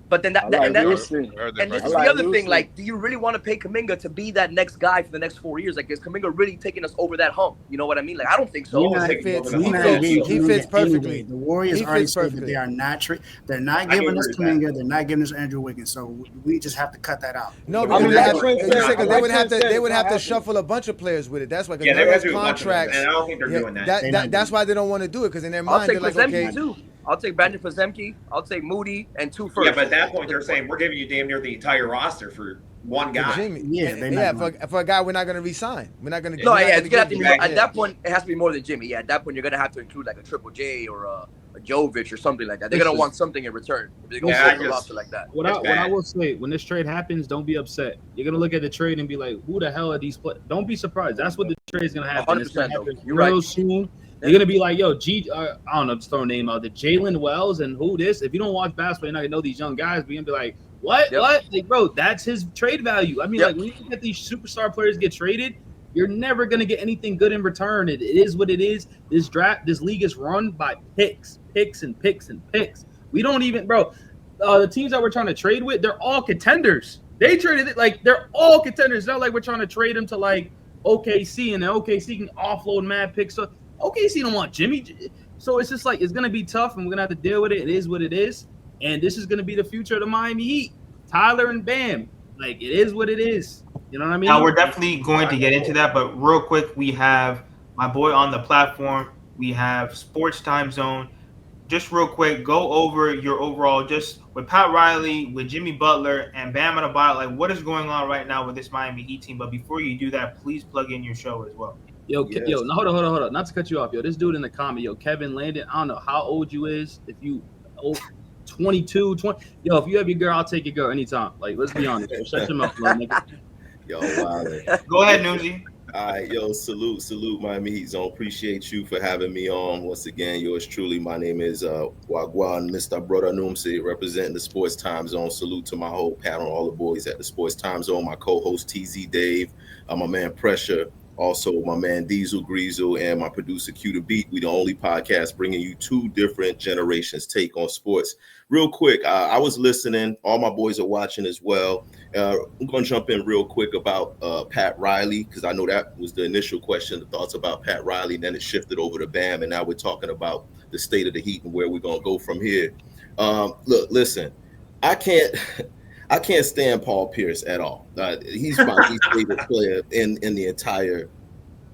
But then I like Houston. and this I is like the other Houston. thing. Like, do you really want to pay Kuminga to be that next guy for the next 4 years? Like, is Kuminga really taking us over that hump? You know what I mean? Like, I don't think so. He fits perfectly. The Warriors already said that they are not. They're not giving us Kuminga. They're not giving us Andrew Wiggins. So we just have to cut that out. No, because they would have to shuffle a bunch of players with it. That's why. Yeah, they would do contracts. and I don't think they're doing that. That's why they don't want to do it, because in their I'll mind take they're like, Pozemki okay. too. I'll take Brandon Pozemki. I'll take Moody and 2 first. Yeah, but at that point they're saying we're giving you damn near the entire roster for one guy. Jimmy. Yeah, for a guy we're not going to re-sign. We're not going to. No, yeah, it's gonna have to be at that point. It has to be more than Jimmy. Yeah, at that point you're gonna have to include like a Triple J or a Jovic or something like that. They're gonna want something in return. If they're gonna build a roster like that. What I will say, when this trade happens, don't be upset. You're gonna look at the trade and be like, "Who the hell are these players?" Don't be surprised. That's what the trade is gonna happen. It's gonna happen real soon. They're gonna be like, "Yo, I don't know, just throw a name out there, Jalen Wells and who this." If you don't watch basketball, you're not gonna know these young guys. But you're gonna be like, "What? What?" Like, bro, that's his trade value. I mean, like when you get these superstar players get traded, you're never gonna get anything good in return. It is what it is. This league is run by picks. We don't even, bro. The teams that we're trying to trade with, they're all contenders. They traded it like they're all contenders. It's not like we're trying to trade them to like OKC, and then OKC can offload mad picks. So OKC don't want Jimmy. So it's just like it's gonna be tough, and we're gonna have to deal with it. It is what it is, and this is gonna be the future of the Miami Heat. Tyler and Bam, like it is what it is. You know what I mean? Now we're definitely going to get into that, but real quick, we have my boy on the platform. We have Sports Time Zone. Just real quick, go over your overall, just with Pat Riley, with Jimmy Butler, and Bam Adebayo. Like, what is going on right now with this Miami Heat team? But before you do that, please plug in your show as well. Yo, no, hold on. Not to cut you off, yo. This dude in the comment, yo, Kevin Landon. I don't know how old you is. If you 22, 20. Yo, if you have your girl, I'll take your girl anytime. Like, let's be honest. Yo, shut your mouth, little nigga. Yo, wow. Go ahead, Newsy. All right, yo, salute, Miami Heat Zone. Appreciate you for having me on. Once again, yours truly. My name is Wagwan, Mr. Brother Numsi, representing the Sports Time Zone. Salute to my whole panel, all the boys at the Sports Time Zone, my co-host TZ Dave, my man Pressure, also my man Diesel Greasel, and my producer Q the Beat. We the only podcast bringing you 2 different generations take on sports. Real quick, I was listening. All my boys are watching as well. I'm going to jump in real quick about Pat Riley, because I know that was the initial question, the thoughts about Pat Riley, and then it shifted over to Bam, and now we're talking about the state of the Heat and where we're going to go from here. Look, listen, I can't stand Paul Pierce at all. He's my least favorite player in the entire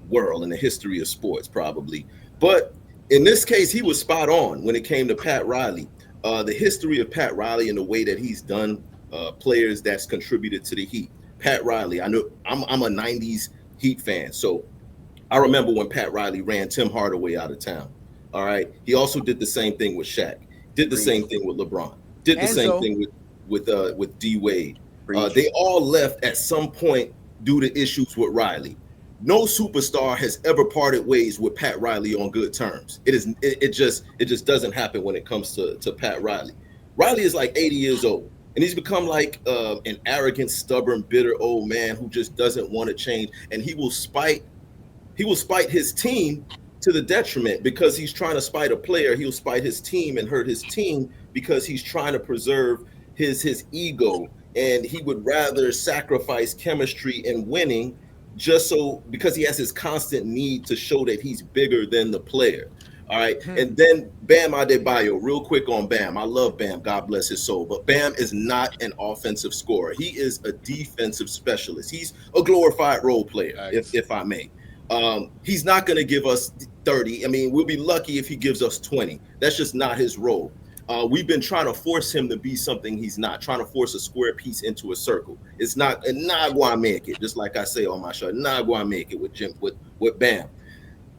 world, in the history of sports, probably. But in this case, he was spot on when it came to Pat Riley. the history of Pat Riley and the way that he's done players that's contributed to the Heat. Pat Riley, I know I'm a 90s Heat fan, so I remember when Pat Riley ran Tim Hardaway out of town. All right. He also did the same thing with Shaq, did the same thing with LeBron, did the same thing with D Wade. They all left at some point due to issues with Riley. No superstar has ever parted ways with Pat Riley on good terms. It just doesn't happen when it comes to Pat Riley. Riley is like 80 years old, and he's become like an arrogant, stubborn, bitter old man who just doesn't want to change, and he will spite his team to the detriment because he's trying to spite a player. He'll spite his team and hurt his team because he's trying to preserve his ego, and he would rather sacrifice chemistry and winning because he has his constant need to show that he's bigger than the player. All right. And then Bam Adebayo, real quick on Bam. I love Bam. God bless his soul. But Bam is not an offensive scorer. He is a defensive specialist. He's a glorified role player, if I may. He's not going to give us 30. I mean, we'll be lucky if he gives us 20. That's just not his role. We've been trying to force him to be something he's not, trying to force a square piece into a circle. It's not going to make it, just like I say on my show, not going to make it with Bam.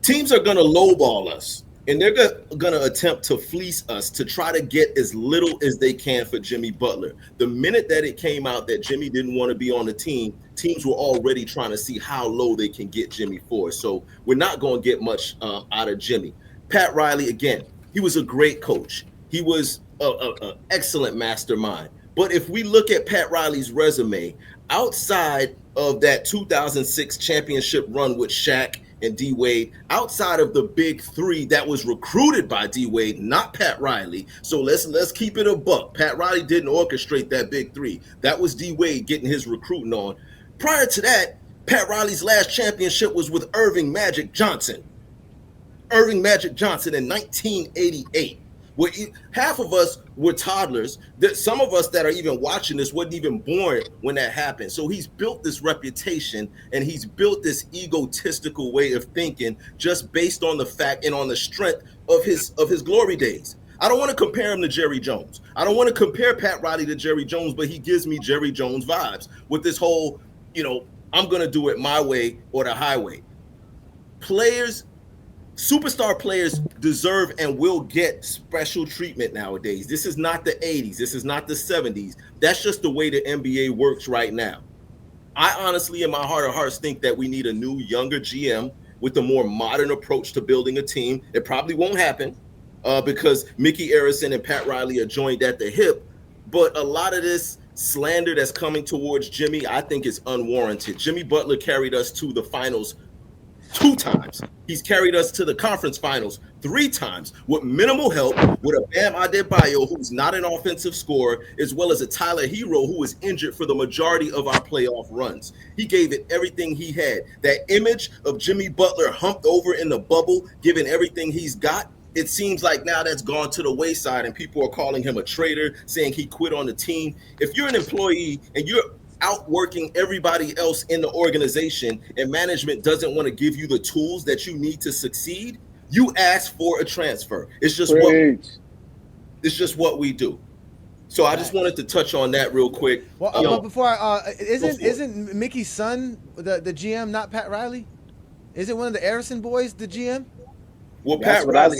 Teams are going to lowball us, and they're going to attempt to fleece us to try to get as little as they can for Jimmy Butler. The minute that it came out that Jimmy didn't want to be on the team, teams were already trying to see how low they can get Jimmy for. So we're not going to get much out of Jimmy. Pat Riley, again, he was a great coach. He was an excellent mastermind. But if we look at Pat Riley's resume, outside of that 2006 championship run with Shaq and D Wade, outside of the big three that was recruited by D Wade, not Pat Riley. So let's keep it a buck. Pat Riley didn't orchestrate that big three. That was D Wade getting his recruiting on. Prior to that, Pat Riley's last championship was with Irving Magic Johnson. Irving Magic Johnson in 1988. Well, half of us were toddlers. Some of us that are even watching this wasn't even born when that happened. So he's built this reputation and he's built this egotistical way of thinking just based on the fact and on the strength of his glory days. I don't want to compare him to Jerry Jones. I don't want to compare Pat Riley to Jerry Jones, but he gives me Jerry Jones vibes with this whole, I'm going to do it my way or the highway. Superstar players deserve and will get special treatment nowadays. This is not the 80s. This is not the 70s. That's just the way the NBA works right now. I honestly, in my heart of hearts, think that we need a new, younger GM with a more modern approach to building a team. It probably won't happen because Mickey Arison and Pat Riley are joined at the hip. But a lot of this slander that's coming towards Jimmy, I think is unwarranted. Jimmy Butler carried us to the finals 2 times. He's carried us to the conference finals 3 times with minimal help, with a Bam Adebayo who's not an offensive scorer, as well as a Tyler Herro who was injured for the majority of our playoff runs. He gave it everything he had. That image of Jimmy Butler humped over in the bubble, giving everything he's got, it seems like now that's gone to the wayside and people are calling him a traitor, saying he quit on the team. If you're an employee and you're outworking everybody else in the organization and management doesn't want to give you the tools that you need to succeed, you ask for a transfer. It's just what we do. So I just wanted to touch on that real quick. Well, but before isn't Mickey's son the GM, not Pat Riley? Isn't one of the Arison boys the GM? Well, Pat Riley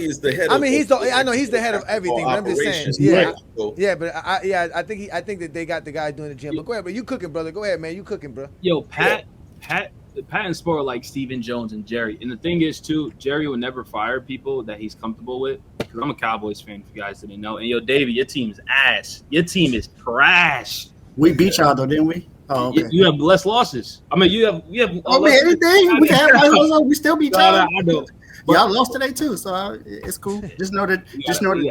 is the head. I mean, he's the head of everything. But I'm just saying, I think that they got the guy doing the gym. But go ahead, bro. You cooking, brother? Go ahead, man. You cooking, bro? Yo, Pat and Sport are like Stephen Jones and Jerry. And the thing is, too, Jerry will never fire people that he's comfortable with. Because I'm a Cowboys fan, if you guys didn't know. And yo, Davey, your team's ass. Your team is trash. We beat y'all though, didn't we? Oh, okay. You have less losses. I mean, you have. Everything. We still beat y'all. I know. Y'all lost today too, so it's cool. Just know that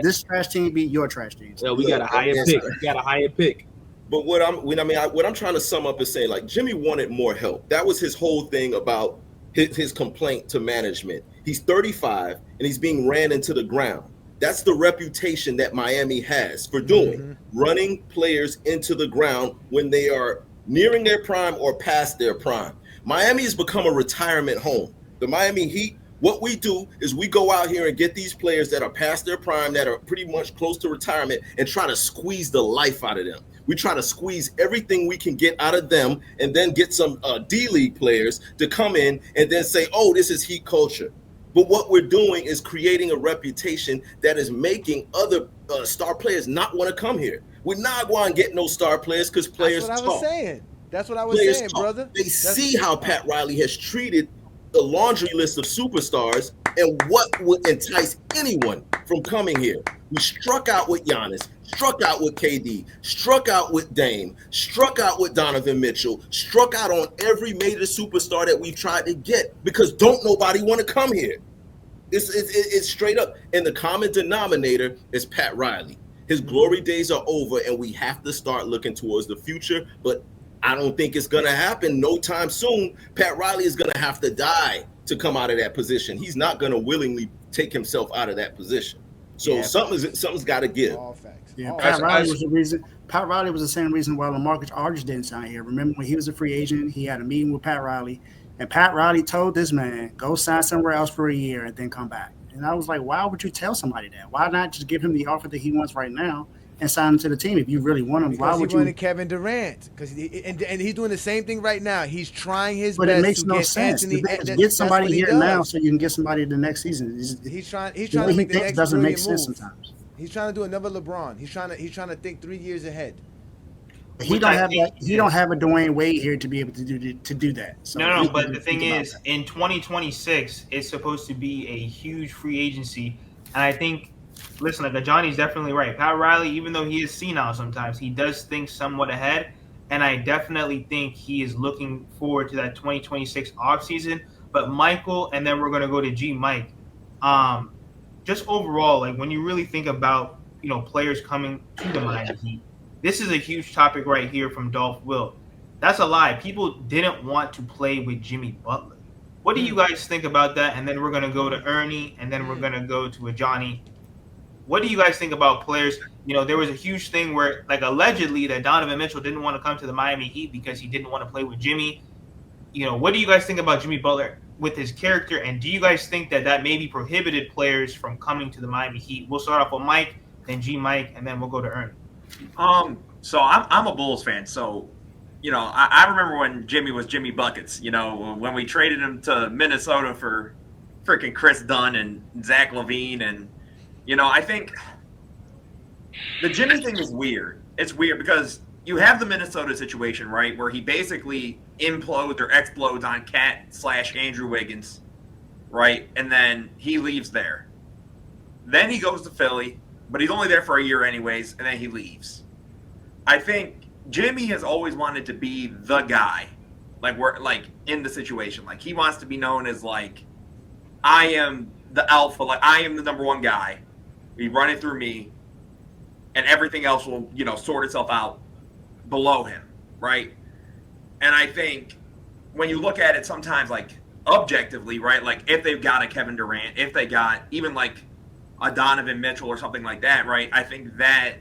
this trash team beat your trash team. Yeah, we got a higher pick. But what I'm trying to sum up is saying, like, Jimmy wanted more help. That was his whole thing about his complaint to management. He's 35 and he's being ran into the ground. That's the reputation that Miami has for doing, running players into the ground when they are nearing their prime or past their prime. Miami has become a retirement home. The Miami Heat What we do is we go out here and get these players that are past their prime, that are pretty much close to retirement, and try to squeeze the life out of them. We try to squeeze everything we can get out of them, and then get some D-League players to come in and then say, oh, this is Heat culture. But what we're doing is creating a reputation that is making other star players not want to come here. We're not going to get no star players because players talk. That's what I was saying. That's what I was saying, brother. They see how Pat Riley has treated the laundry list of superstars and what would entice anyone from coming here. We struck out with Giannis, struck out with KD, struck out with Dame, struck out with Donovan Mitchell, struck out on every major superstar that we've tried to get because don't nobody want to come here. It's straight up. And the common denominator is Pat Riley. His glory days are over, and we have to start looking towards the future. But I don't think it's going to happen no time soon. Pat Riley is going to have to die to come out of that position. He's not going to willingly take himself out of that position. So something's got to give. All facts. Yeah, Pat Riley was the reason. Pat Riley was the same reason why LaMarcus Aldridge didn't sign here. Remember when he was a free agent, he had a meeting with Pat Riley, and Pat Riley told this man, go sign somewhere else for a year and then come back. And I was like, why would you tell somebody that? Why not just give him the offer that he wants right now and sign him to the team if you really want him? Because why would he wanted Kevin Durant? Because and he's doing the same thing right now. He's trying his best. But it makes to no get sense. Anthony, Get somebody here now so you can get somebody the next season. He's trying to make the next doesn't make move. sense sometimes. He's trying to do another LeBron. He's trying to think 3 years ahead. He don't have that. He don't have a Dwayne Wade here to be able to do that. So no. But the thing is, in 2026, it's supposed to be a huge free agency, and I think, listen, like Johnny's definitely right. Pat Riley, even though he is senile sometimes, he does think somewhat ahead, and I definitely think he is looking forward to that 2026 offseason. But Michael, and then we're gonna go to G Mike. Just overall, like when you really think about players coming to the Miami Heat. This is a huge topic right here from Dolph Will. That's a lie. People didn't want to play with Jimmy Butler. What do you guys think about that? And then we're going to go to Ernie, and then we're going to go to a Johnny. What do you guys think about players? There was a huge thing where, like, allegedly that Donovan Mitchell didn't want to come to the Miami Heat because he didn't want to play with Jimmy. What do you guys think about Jimmy Butler with his character? And do you guys think that maybe prohibited players from coming to the Miami Heat? We'll start off with Mike, then G Mike, and then we'll go to Ernie. So I'm a Bulls fan. So, I remember when Jimmy was Jimmy Buckets, when we traded him to Minnesota for freaking Chris Dunn and Zach LaVine. And, I think the Jimmy thing is weird. It's weird because you have the Minnesota situation, right, where he basically implodes or explodes on Cat/Andrew Wiggins, right? And then he leaves there. Then he goes to Philly. But he's only there for a year anyways, and then he leaves. I think Jimmy has always wanted to be the guy, like in the situation. Like he wants to be known as like, I am the alpha, like I am the number one guy. You run it through me, and everything else will, sort itself out below him, right? And I think when you look at it sometimes like objectively, right? Like if they've got a Kevin Durant, if they got even like a Donovan Mitchell or something like that, right? I think that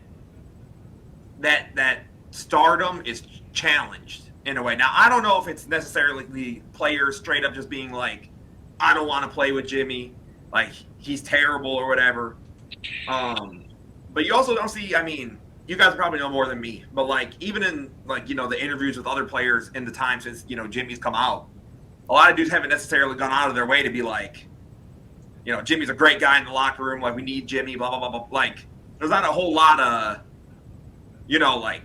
stardom is challenged in a way. Now, I don't know if it's necessarily the players straight up just being like, I don't want to play with Jimmy, like he's terrible or whatever. But you also don't see, I mean, you guys probably know more than me, but like even in like, the interviews with other players in the time since, Jimmy's come out, a lot of dudes haven't necessarily gone out of their way to be like, Jimmy's a great guy in the locker room. Like, we need Jimmy, blah, blah, blah, blah. Like, there's not a whole lot of, like,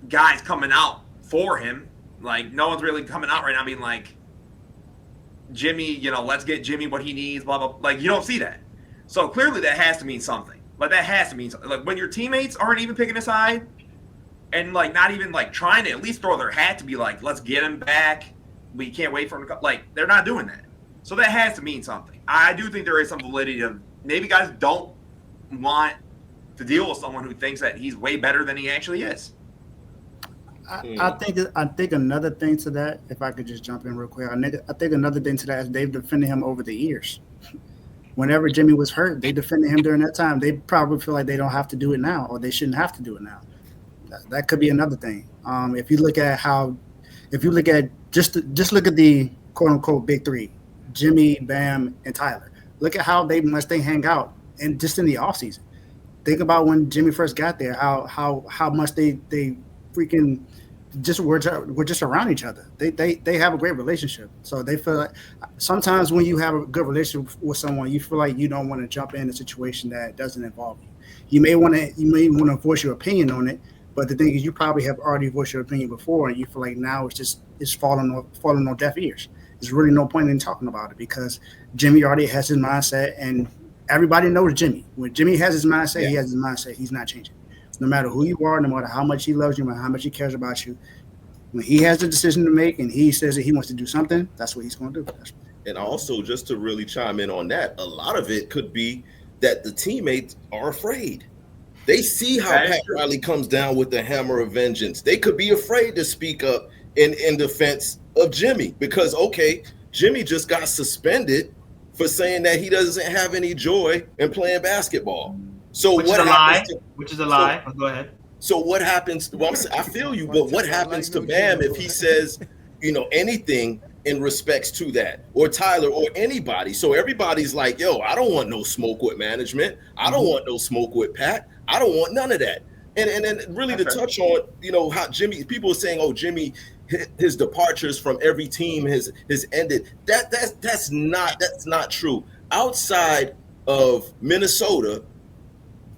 guys coming out for him. Like, no one's really coming out right now being like, Jimmy, let's get Jimmy what he needs, blah, blah. Like, you don't see that. So, clearly that has to mean something. Like, that has to mean something. Like, when your teammates aren't even picking a side and, like, not even, like, trying to at least throw their hat to be like, let's get him back. We can't wait for him to come. Like, they're not doing that. So that has to mean something. I do think there is some validity of maybe guys don't want to deal with someone who thinks that he's way better than he actually is. I think another thing to that, if I could just jump in real quick, I think another thing to that is they've defended him over the years. Whenever Jimmy was hurt, they defended him during that time. They probably feel like they don't have to do it now, or they shouldn't have to do it now. That could be another thing. If you look at just look at the quote unquote big three. Jimmy, Bam, and Tyler. Look at how much they hang out, and just in the offseason. Think about when Jimmy first got there, how much they freaking just were just around each other. They have a great relationship. So they feel like sometimes when you have a good relationship with someone, you feel like you don't want to jump in a situation that doesn't involve you. You may want to voice your opinion on it, but the thing is, you probably have already voiced your opinion before, and you feel like now it's falling on deaf ears. There's really no point in talking about it because Jimmy already has his mindset, and everybody knows Jimmy. When Jimmy has his mindset, he has his mindset. He's not changing. No matter who you are, no matter how much he loves you, no matter how much he cares about you, when he has the decision to make and he says that he wants to do something, that's what he's going to do. And also, just to really chime in on that, a lot of it could be that the teammates are afraid. They see how Pat Riley comes down with the hammer of vengeance. They could be afraid to speak up in defense of Jimmy because, okay, Jimmy just got suspended for saying that he doesn't have any joy in playing basketball. So which is a lie. Go ahead. So what happens? Well, I feel you, but what happens to Bam if he says, anything in respects to that, or Tyler, or anybody? So everybody's like, "Yo, I don't want no smoke with management. I don't want no smoke with Pat. I don't want none of that." And then really to touch on, how Jimmy, people are saying, "Oh, Jimmy, his departures from every team has ended." That's not true. Outside of Minnesota,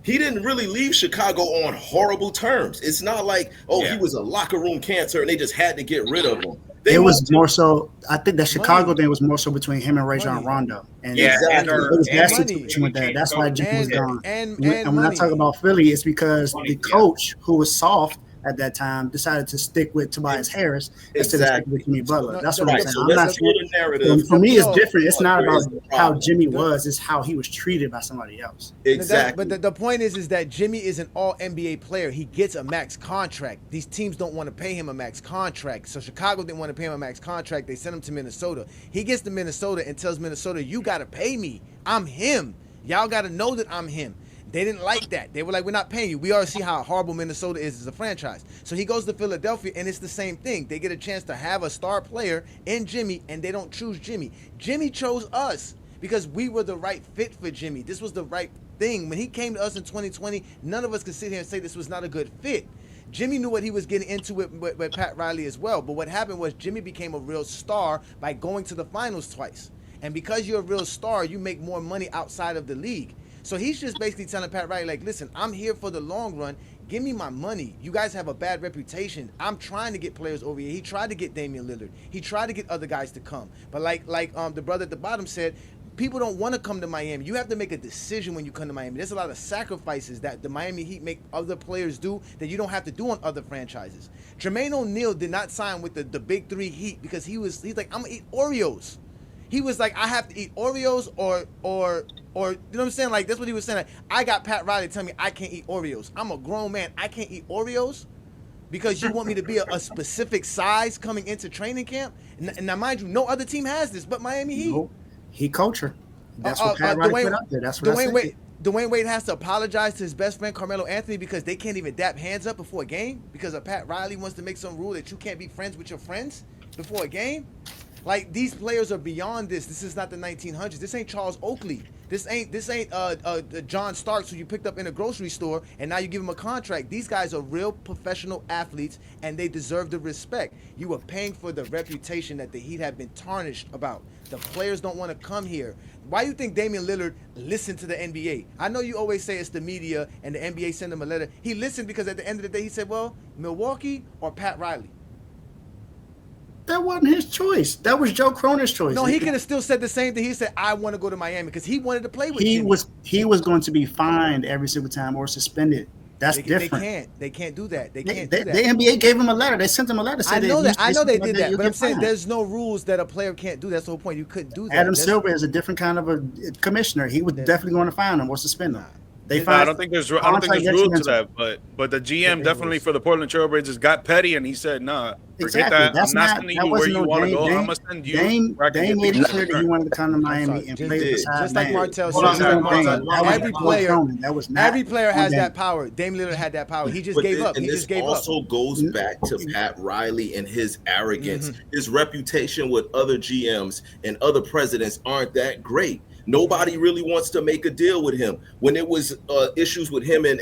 he didn't really leave Chicago on horrible terms. It's not like, he was a locker room cancer and they just had to get rid of him. It was more so, I think that Chicago thing was more so between him and Rajon Rondo. And exactly. It was that situation with that. That's why Jimmy was gone. And when I talk about Philly, it's because the coach, who was soft at that time, decided to stick with Tobias Harris instead of sticking with Jimmy Butler. That's what I'm saying. I'm not saying, for me, it's different. It's not about how Jimmy was; it's how he was treated by somebody else. Exactly. But the point is that Jimmy is an All NBA player. He gets a max contract. These teams don't want to pay him a max contract. So Chicago didn't want to pay him a max contract. They sent him to Minnesota. He gets to Minnesota and tells Minnesota, "You got to pay me. I'm him. Y'all got to know that I'm him." They didn't like that. They were like, "We're not paying you." We already see how horrible Minnesota is as a franchise. So he goes to Philadelphia, and it's the same thing. They get a chance to have a star player in Jimmy, and they don't choose Jimmy. Jimmy chose us because we were the right fit for Jimmy. This was the right thing. When he came to us in 2020, none of us could sit here and say this was not a good fit. Jimmy knew what he was getting into with Pat Riley as well. But what happened was Jimmy became a real star by going to the finals twice. And because you're a real star, you make more money outside of the league. So he's just basically telling Pat Riley, like, "Listen, I'm here for the long run. Give me my money. You guys have a bad reputation. I'm trying to get players over here." He tried to get Damian Lillard. He tried to get other guys to come. But like the brother at the bottom said, people don't want to come to Miami. You have to make a decision when you come to Miami. There's a lot of sacrifices that the Miami Heat make other players do that you don't have to do on other franchises. Jermaine O'Neal did not sign with the big three Heat because he's like, "I'm going to eat Oreos." He was like, "I have to eat Oreos or you know what I'm saying?" Like, that's what he was saying. Like, I got Pat Riley telling me I can't eat Oreos. I'm a grown man. I can't eat Oreos because you want me to be a specific size coming into training camp. And now, mind you, no other team has this but Miami Heat. No, he culture. That's what Pat Riley put out there. That's what Dwayne Wade has to apologize to his best friend Carmelo Anthony because they can't even dap hands up before a game because Pat Riley wants to make some rule that you can't be friends with your friends before a game. Like, these players are beyond this. This is not the 1900s. This ain't Charles Oakley. This ain't John Starks who you picked up in a grocery store and now you give him a contract. These guys are real professional athletes and they deserve the respect. You are paying for the reputation that the Heat have been tarnished about. The players don't want to come here. Why do you think Damian Lillard listened to the NBA? I know you always say it's the media and the NBA send him a letter. He listened because at the end of the day he said, "Well, Milwaukee or Pat Riley." That wasn't his choice. That was Joe Cronin's choice. No, he could have still said the same thing. He said, "I want to go to Miami," because he wanted to play with Jimmy. He was going to be fined every single time or suspended. That's different. They can't do that. They can't do that. The NBA gave him a letter. They sent him a letter. I know they did that, but I'm saying there's no rules that a player can't do. That's the whole point. You couldn't do that. Adam Silver is a different kind of a commissioner. He was definitely going to fine him or suspend him. They I find don't think there's rules contract to detrimental. that, but the GM There definitely is. for the Portland Trailblazers got petty, and he said, "Nah, forget Exactly. that. That's I'm not not. sending That you where wasn't you no want to Dame. go. I'm Dame. gonna send you Dame. where I can Dame get made things it in clear that he return." wanted to come to I'm Miami sorry. and Just, play did. beside just like Bam. Martel Hold on, said, guys, That hold on, guys, was one mic, every one mic. player, That was not. every player has on that Dame. power. Dame Lillard had that power. He just But gave thi- up. and He this just gave up. also goes back to Pat Riley and his arrogance. His reputation with other GMs and other presidents aren't that great. Nobody really wants to make a deal with him. When it was issues with him and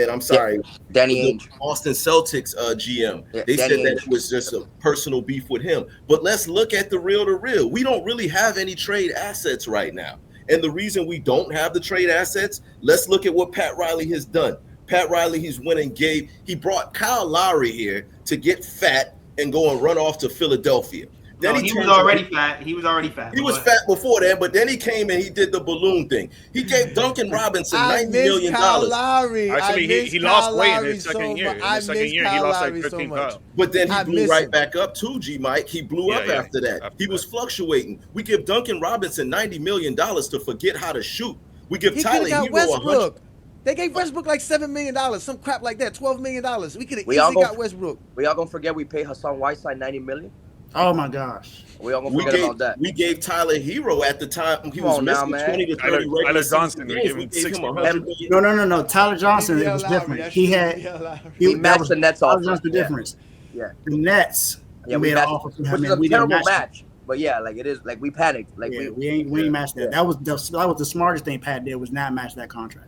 I'm sorry, Danny the Ainge. Boston Celtics GM, Yeah, they Danny said that Ainge. it was just a personal beef with him. But let's look at the real to real. We don't really have any trade assets right now. And the reason we don't have the trade assets, let's look at what Pat Riley has done. Pat Riley, he's went and he brought Kyle Lowry here to get fat and go and run off to Philadelphia. Then No, he was turns around- already fat. He was already fat. He But was go ahead. fat before that, but then he came and he did the balloon thing. He gave Duncan Robinson I $90 miss million. Kyle Lowry. Actually, I miss he lost Kyle weight in Lowry his so second year. much. In I his second miss year, he Kyle lost like Lowry so 13 much. pounds. But then he I blew miss right him. back up too, G Mike. He blew up Yeah, after that. after He was fluctuating. We give Duncan Robinson $90 million to forget how to shoot. We give He could Tyler have got Hero Westbrook. They gave Westbrook like $7 million, some crap like that, $12 million. We could have We all easily go- got Westbrook. We all gonna forget we paid Hassan Whiteside $90 million. Oh my gosh. We all gonna We forget about that. gave Tyler Hero at the time. He Come was on now, missing man. 20 to 30 Tyler regular Johnson, season we games. gave We him gave him 60 $100 million. million. No. Tyler Johnson, it BBL was Lowry, different. that's He true, had. BBL Lowry. We that matched was- the Nets Tyler offer. Johnson's the Yeah. difference. Yeah. The Nets. Yeah, we we made an matched, offer for which him, is and a we didn't terrible match it. match. But yeah, like it is, like we panicked. Like Yeah, we ain't matched that. That was the smartest thing Pat did, was not match that contract.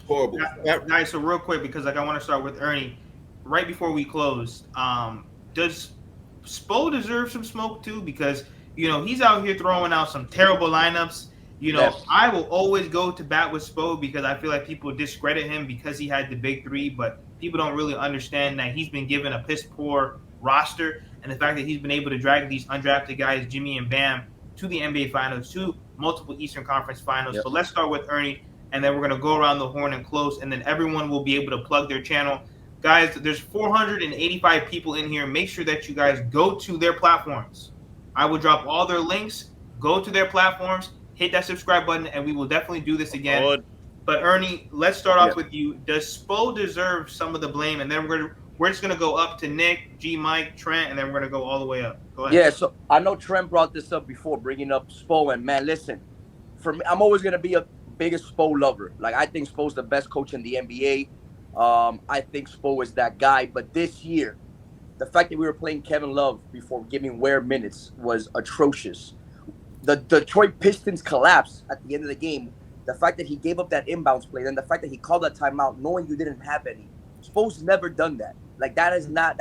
Horrible. Guys, so real quick, because like I want to start with Ernie. Right before we close, does Spo deserve some smoke too? Because he's out here throwing out some terrible lineups. Yes. I will always go to bat with Spo because I feel like people discredit him because he had the big three, but people don't really understand that he's been given a piss poor roster, and the fact that he's been able to drag these undrafted guys, Jimmy and Bam, to the NBA Finals, to multiple Eastern Conference Finals. Yep. But let's start with Ernie, and then we're going to go around the horn and close, and then everyone will be able to plug their channel. Guys, there's 485 people in here. Make sure that you guys go to their platforms. I will drop all their links. Go to their platforms, hit that subscribe button, and we will definitely do this again. Good. But Ernie, let's start off with you. Does Spo deserve some of the blame? And then we're just gonna go up to Nick, G, Mike, Trent, and then we're gonna go all the way up. Go ahead. Yeah, so I know Trent brought this up before, bringing up Spo, and man, listen, for me, I'm always gonna be a biggest Spo lover. Like I think Spo's the best coach in the NBA. I think Spo is that guy. But this year, the fact that we were playing Kevin Love before giving Ware minutes was atrocious. The Detroit Pistons collapsed at the end of the game. The fact that he gave up that inbounds play, and the fact that he called that timeout knowing you didn't have any. Spo's never done that. Like that is not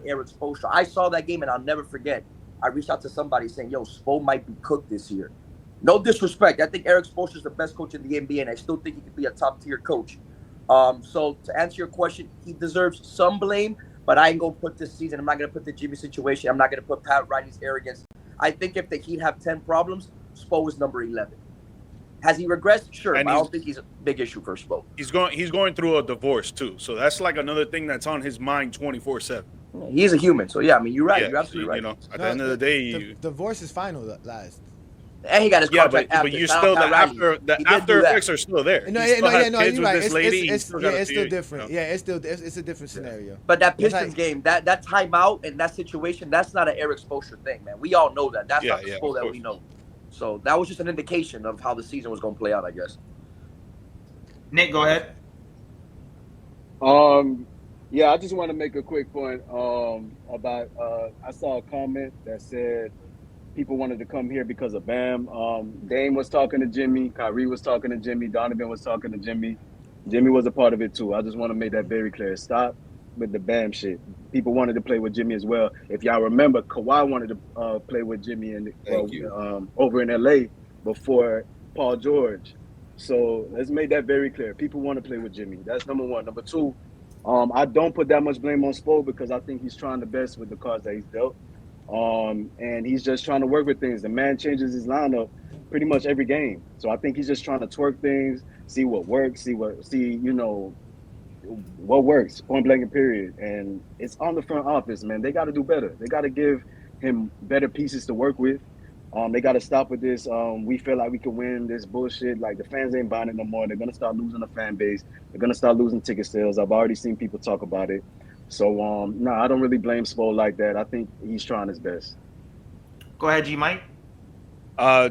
Eric Spoelstra. I saw that game and I'll never forget. I reached out to somebody saying, "Yo, Spo might be cooked this year." No disrespect. I think Eric Spoelstra is the best coach in the NBA, and I still think he could be a top tier coach. So to answer your question, he deserves some blame, but I ain't gonna put this season. I'm not gonna put the Jimmy situation. I'm not gonna put Pat Riley's arrogance. I think if the Heat have 10 problems, Spo is number 11. Has he regressed? Sure, And but I don't think he's a big issue for Spo. He's going through a divorce too, so that's like another thing that's on his mind 24/7. He's a human, so yeah. I mean, you're right. Yeah, You're absolutely right. At the end of the day, divorce is final last. And he got his contract but you still the after effects are still there. No, You still have you're kids with right. this lady. It's still different. Yeah, it's a different scenario. But that Pistons game, that timeout and that situation, that's not an Eric Spoelstra thing, man. We all know that. That's not the Spo that we know. So that was just an indication of how the season was going to play out, I guess. Nick, go ahead. Yeah, I just want to make a quick point about I saw a comment that said people wanted to come here because of Bam. Dame was talking to Jimmy, Kyrie was talking to Jimmy, Donovan was talking to Jimmy. Jimmy was a part of it too. I just want to make that very clear. Stop with the Bam shit. People wanted to play with Jimmy as well. If y'all remember, Kawhi wanted to play with Jimmy over in LA before Paul George. So let's make that very clear. People want to play with Jimmy. That's number one. Number two, I don't put that much blame on Spo because I think he's trying the best with the cards that he's dealt. And he's just trying to work with things. The man changes his lineup pretty much every game. So I think he's just trying to twerk things, see what works, what works, point blank and period. And it's on the front office, man. They got to do better. They got to give him better pieces to work with. They got to stop with this. We feel like we can win this bullshit. Like the fans ain't buying it no more. They're gonna start losing the fan base. They're gonna start losing ticket sales. I've already seen people talk about it. So no, I don't really blame Spo like that. I think he's trying his best. Go ahead, G Mike.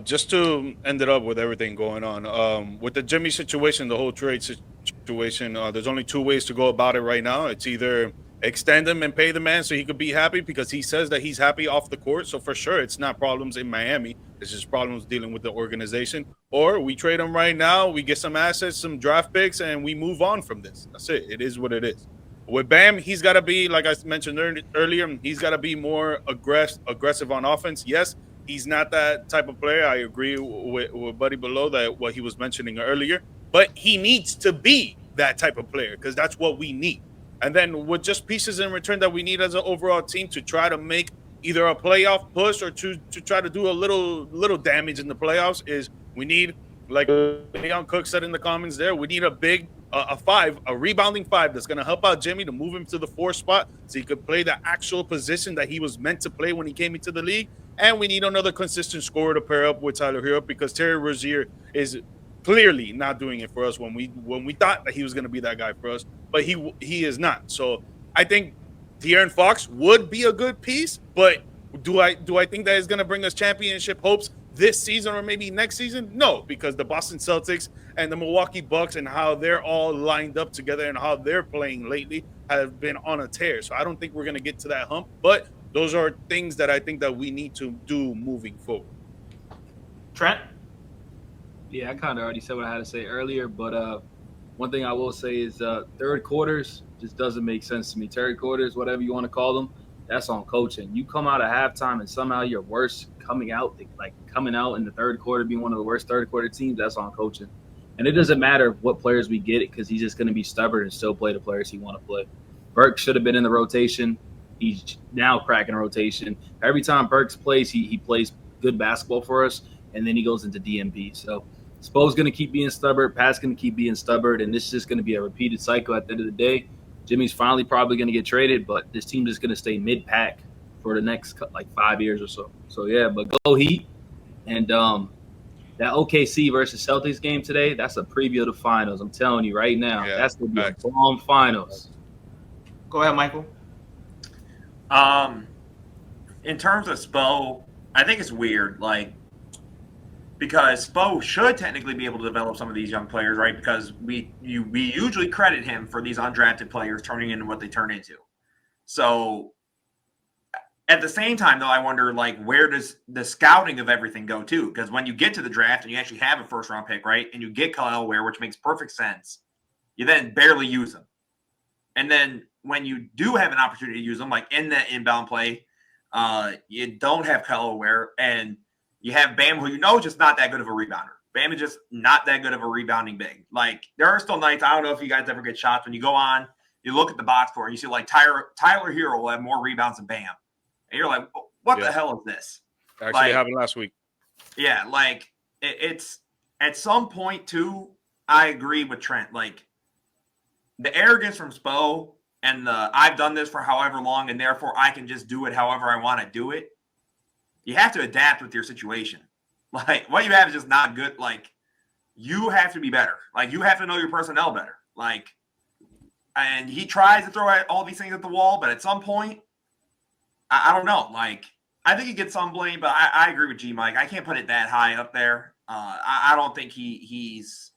Just to end it up with everything going on, with the Jimmy situation, the whole trade situation, there's only two ways to go about it right now. It's either extend him and pay the man so he could be happy because he says that he's happy off the court. So for sure, it's not problems in Miami. It's just problems dealing with the organization. Or we trade him right now, we get some assets, some draft picks, and we move on from this. That's it. It is what it is. With Bam, he's got to be, like I mentioned earlier, he's got to be more aggressive on offense. Yes, he's not that type of player. I agree with Buddy below that what he was mentioning earlier, but he needs to be that type of player because that's what we need. And then with just pieces in return that we need as an overall team to try to make either a playoff push or to try to do a little damage in the playoffs is we need, like Leon Cook said in the comments there, we need a big a rebounding five that's going to help out Jimmy to move him to the 4 spot so he could play the actual position that he was meant to play when he came into the league. And we need another consistent scorer to pair up with Tyler Herro because Terry Rozier is clearly not doing it for us when we thought that he was going to be that guy for us, but he is not. So I think De'Aaron Fox would be a good piece, but do I think that is going to bring us championship hopes this season or maybe next season? No, because the Boston Celtics and the Milwaukee Bucks and how they're all lined up together and how they're playing lately have been on a tear. So I don't think we're going to get to that hump, but those are things that I think that we need to do moving forward. Trent? Yeah, I kind of already said what I had to say earlier, but one thing I will say is third quarters just doesn't make sense to me. Third quarters, whatever you want to call them, that's on coaching. You come out at halftime and somehow you're worse coming out in the third quarter, being one of the worst third quarter teams, that's on coaching. And it doesn't matter what players we get because he's just going to be stubborn and still play the players he want to play. Burke should have been in the rotation. He's now cracking rotation. Every time Burks plays, he plays good basketball for us, and then he goes into DMP. So Spo's going to keep being stubborn. Pat's going to keep being stubborn, and this is just going to be a repeated cycle at the end of the day. Jimmy's finally probably going to get traded, but this team is going to stay mid-pack for the next 5 years or so. So, yeah, but go Heat. And that OKC versus Celtics game today, that's a preview of the finals. I'm telling you right now. Yeah, that's going to be a bomb finals. Go ahead, Michael. In terms of Spo, I think it's weird, because Spo should technically be able to develop some of these young players, right? Because we usually credit him for these undrafted players turning into what they turn into. So at the same time, though, I wonder, where does the scouting of everything go to? Because when you get to the draft and you actually have a first-round pick, right, and you get Kyle Ware, which makes perfect sense, you then barely use him. And then when you do have an opportunity to use them, like in that inbound play, you don't have Kyle Ware, and you have Bam, who is just not that good of a rebounder. Bam is just not that good of a rebounding big. There are still nights, I don't know if you guys ever get shots, when you go on, you look at the box score, and you see Tyler Herro will have more rebounds than Bam. And you're like, what the hell is this? Actually happened last week. Yeah, it's at some point, too, I agree with Trent. The arrogance from Spo and the I've done this for however long and therefore I can just do it however I want to do it. You have to adapt with your situation. What you have is just not good. You have to be better. You have to know your personnel better. And he tries to throw all these things at the wall, but at some point, I don't know. I think he gets some blame, but I agree with G Mike. I can't put it that high up there. I don't think he's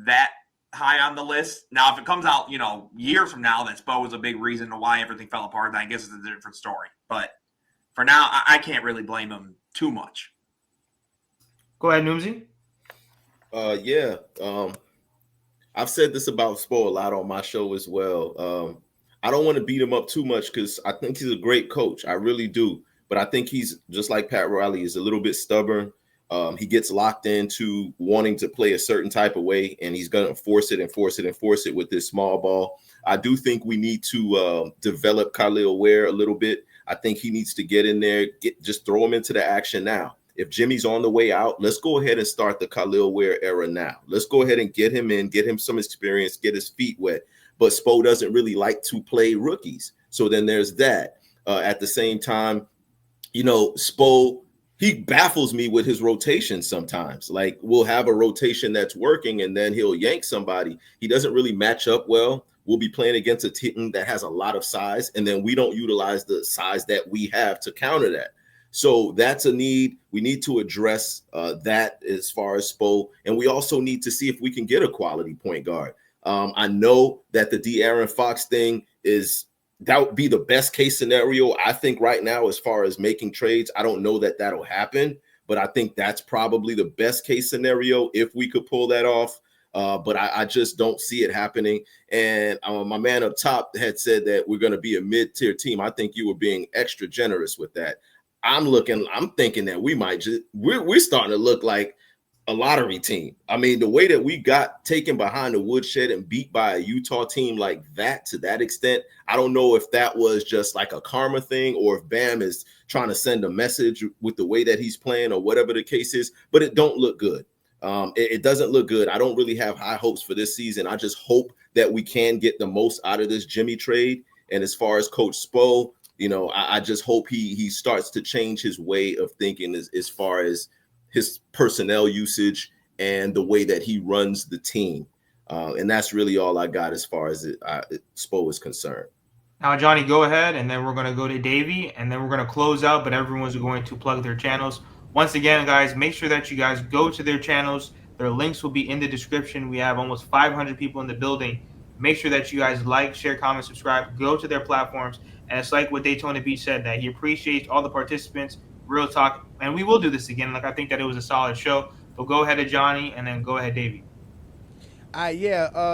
that high on the list. Now, if it comes out, years from now that Spo was a big reason to why everything fell apart, then I guess it's a different story. But for now, I can't really blame him too much. Go ahead, Noomsy. Yeah. I've said this about Spo a lot on my show as well. I don't want to beat him up too much because I think he's a great coach. I really do. But I think he's just like Pat Riley, is a little bit stubborn. He gets locked into wanting to play a certain type of way, and he's going to force it with this small ball. I do think we need to develop Khalil Ware a little bit. I think he needs to get in there, just throw him into the action now. If Jimmy's on the way out, let's go ahead and start the Khalil Ware era now. Let's go ahead and get him in, get him some experience, get his feet wet. But Spo doesn't really like to play rookies. So then there's that. At the same time, Spo he baffles me with his rotation sometimes. Like, we'll have a rotation that's working and then he'll yank somebody. He doesn't really match up well. We'll be playing against a team that has a lot of size, and then we don't utilize the size that we have to counter that. So that's a need. We need to address that as far as Spo, and we also need to see if we can get a quality point guard. I know that the De'Aaron Fox thing that would be the best case scenario. I think right now, as far as making trades, I don't know that that'll happen, but I think that's probably the best case scenario if we could pull that off. But I just don't see it happening. And my man up top had said that we're going to be a mid-tier team. I think you were being extra generous with that. I'm thinking that we're starting to look like a lottery team. I mean, the way that we got taken behind the woodshed and beat by a Utah team like that to that extent, I don't know if that was just like a karma thing or if Bam is trying to send a message with the way that he's playing or whatever the case is, but it don't look good. It doesn't look good. I don't really have high hopes for this season. I just hope that we can get the most out of this Jimmy trade. And as far as Coach Spo, I just hope he starts to change his way of thinking as far as his personnel usage and the way that he runs the team. And that's really all I got as far as Spo is concerned. Now, Johnny, go ahead, and then we're going to go to Davey, and then we're going to close out, but everyone's going to plug their channels. Once again, guys, make sure that you guys go to their channels. Their links will be in the description. We have almost 500 people in the building. Make sure that you guys like, share, comment, subscribe, go to their platforms. And it's like what Daytona Beach said, that he appreciates all the participants, real talk, and we will do this again. Like, I think that it was a solid show. But go ahead, Johnny, and then go ahead, Davey.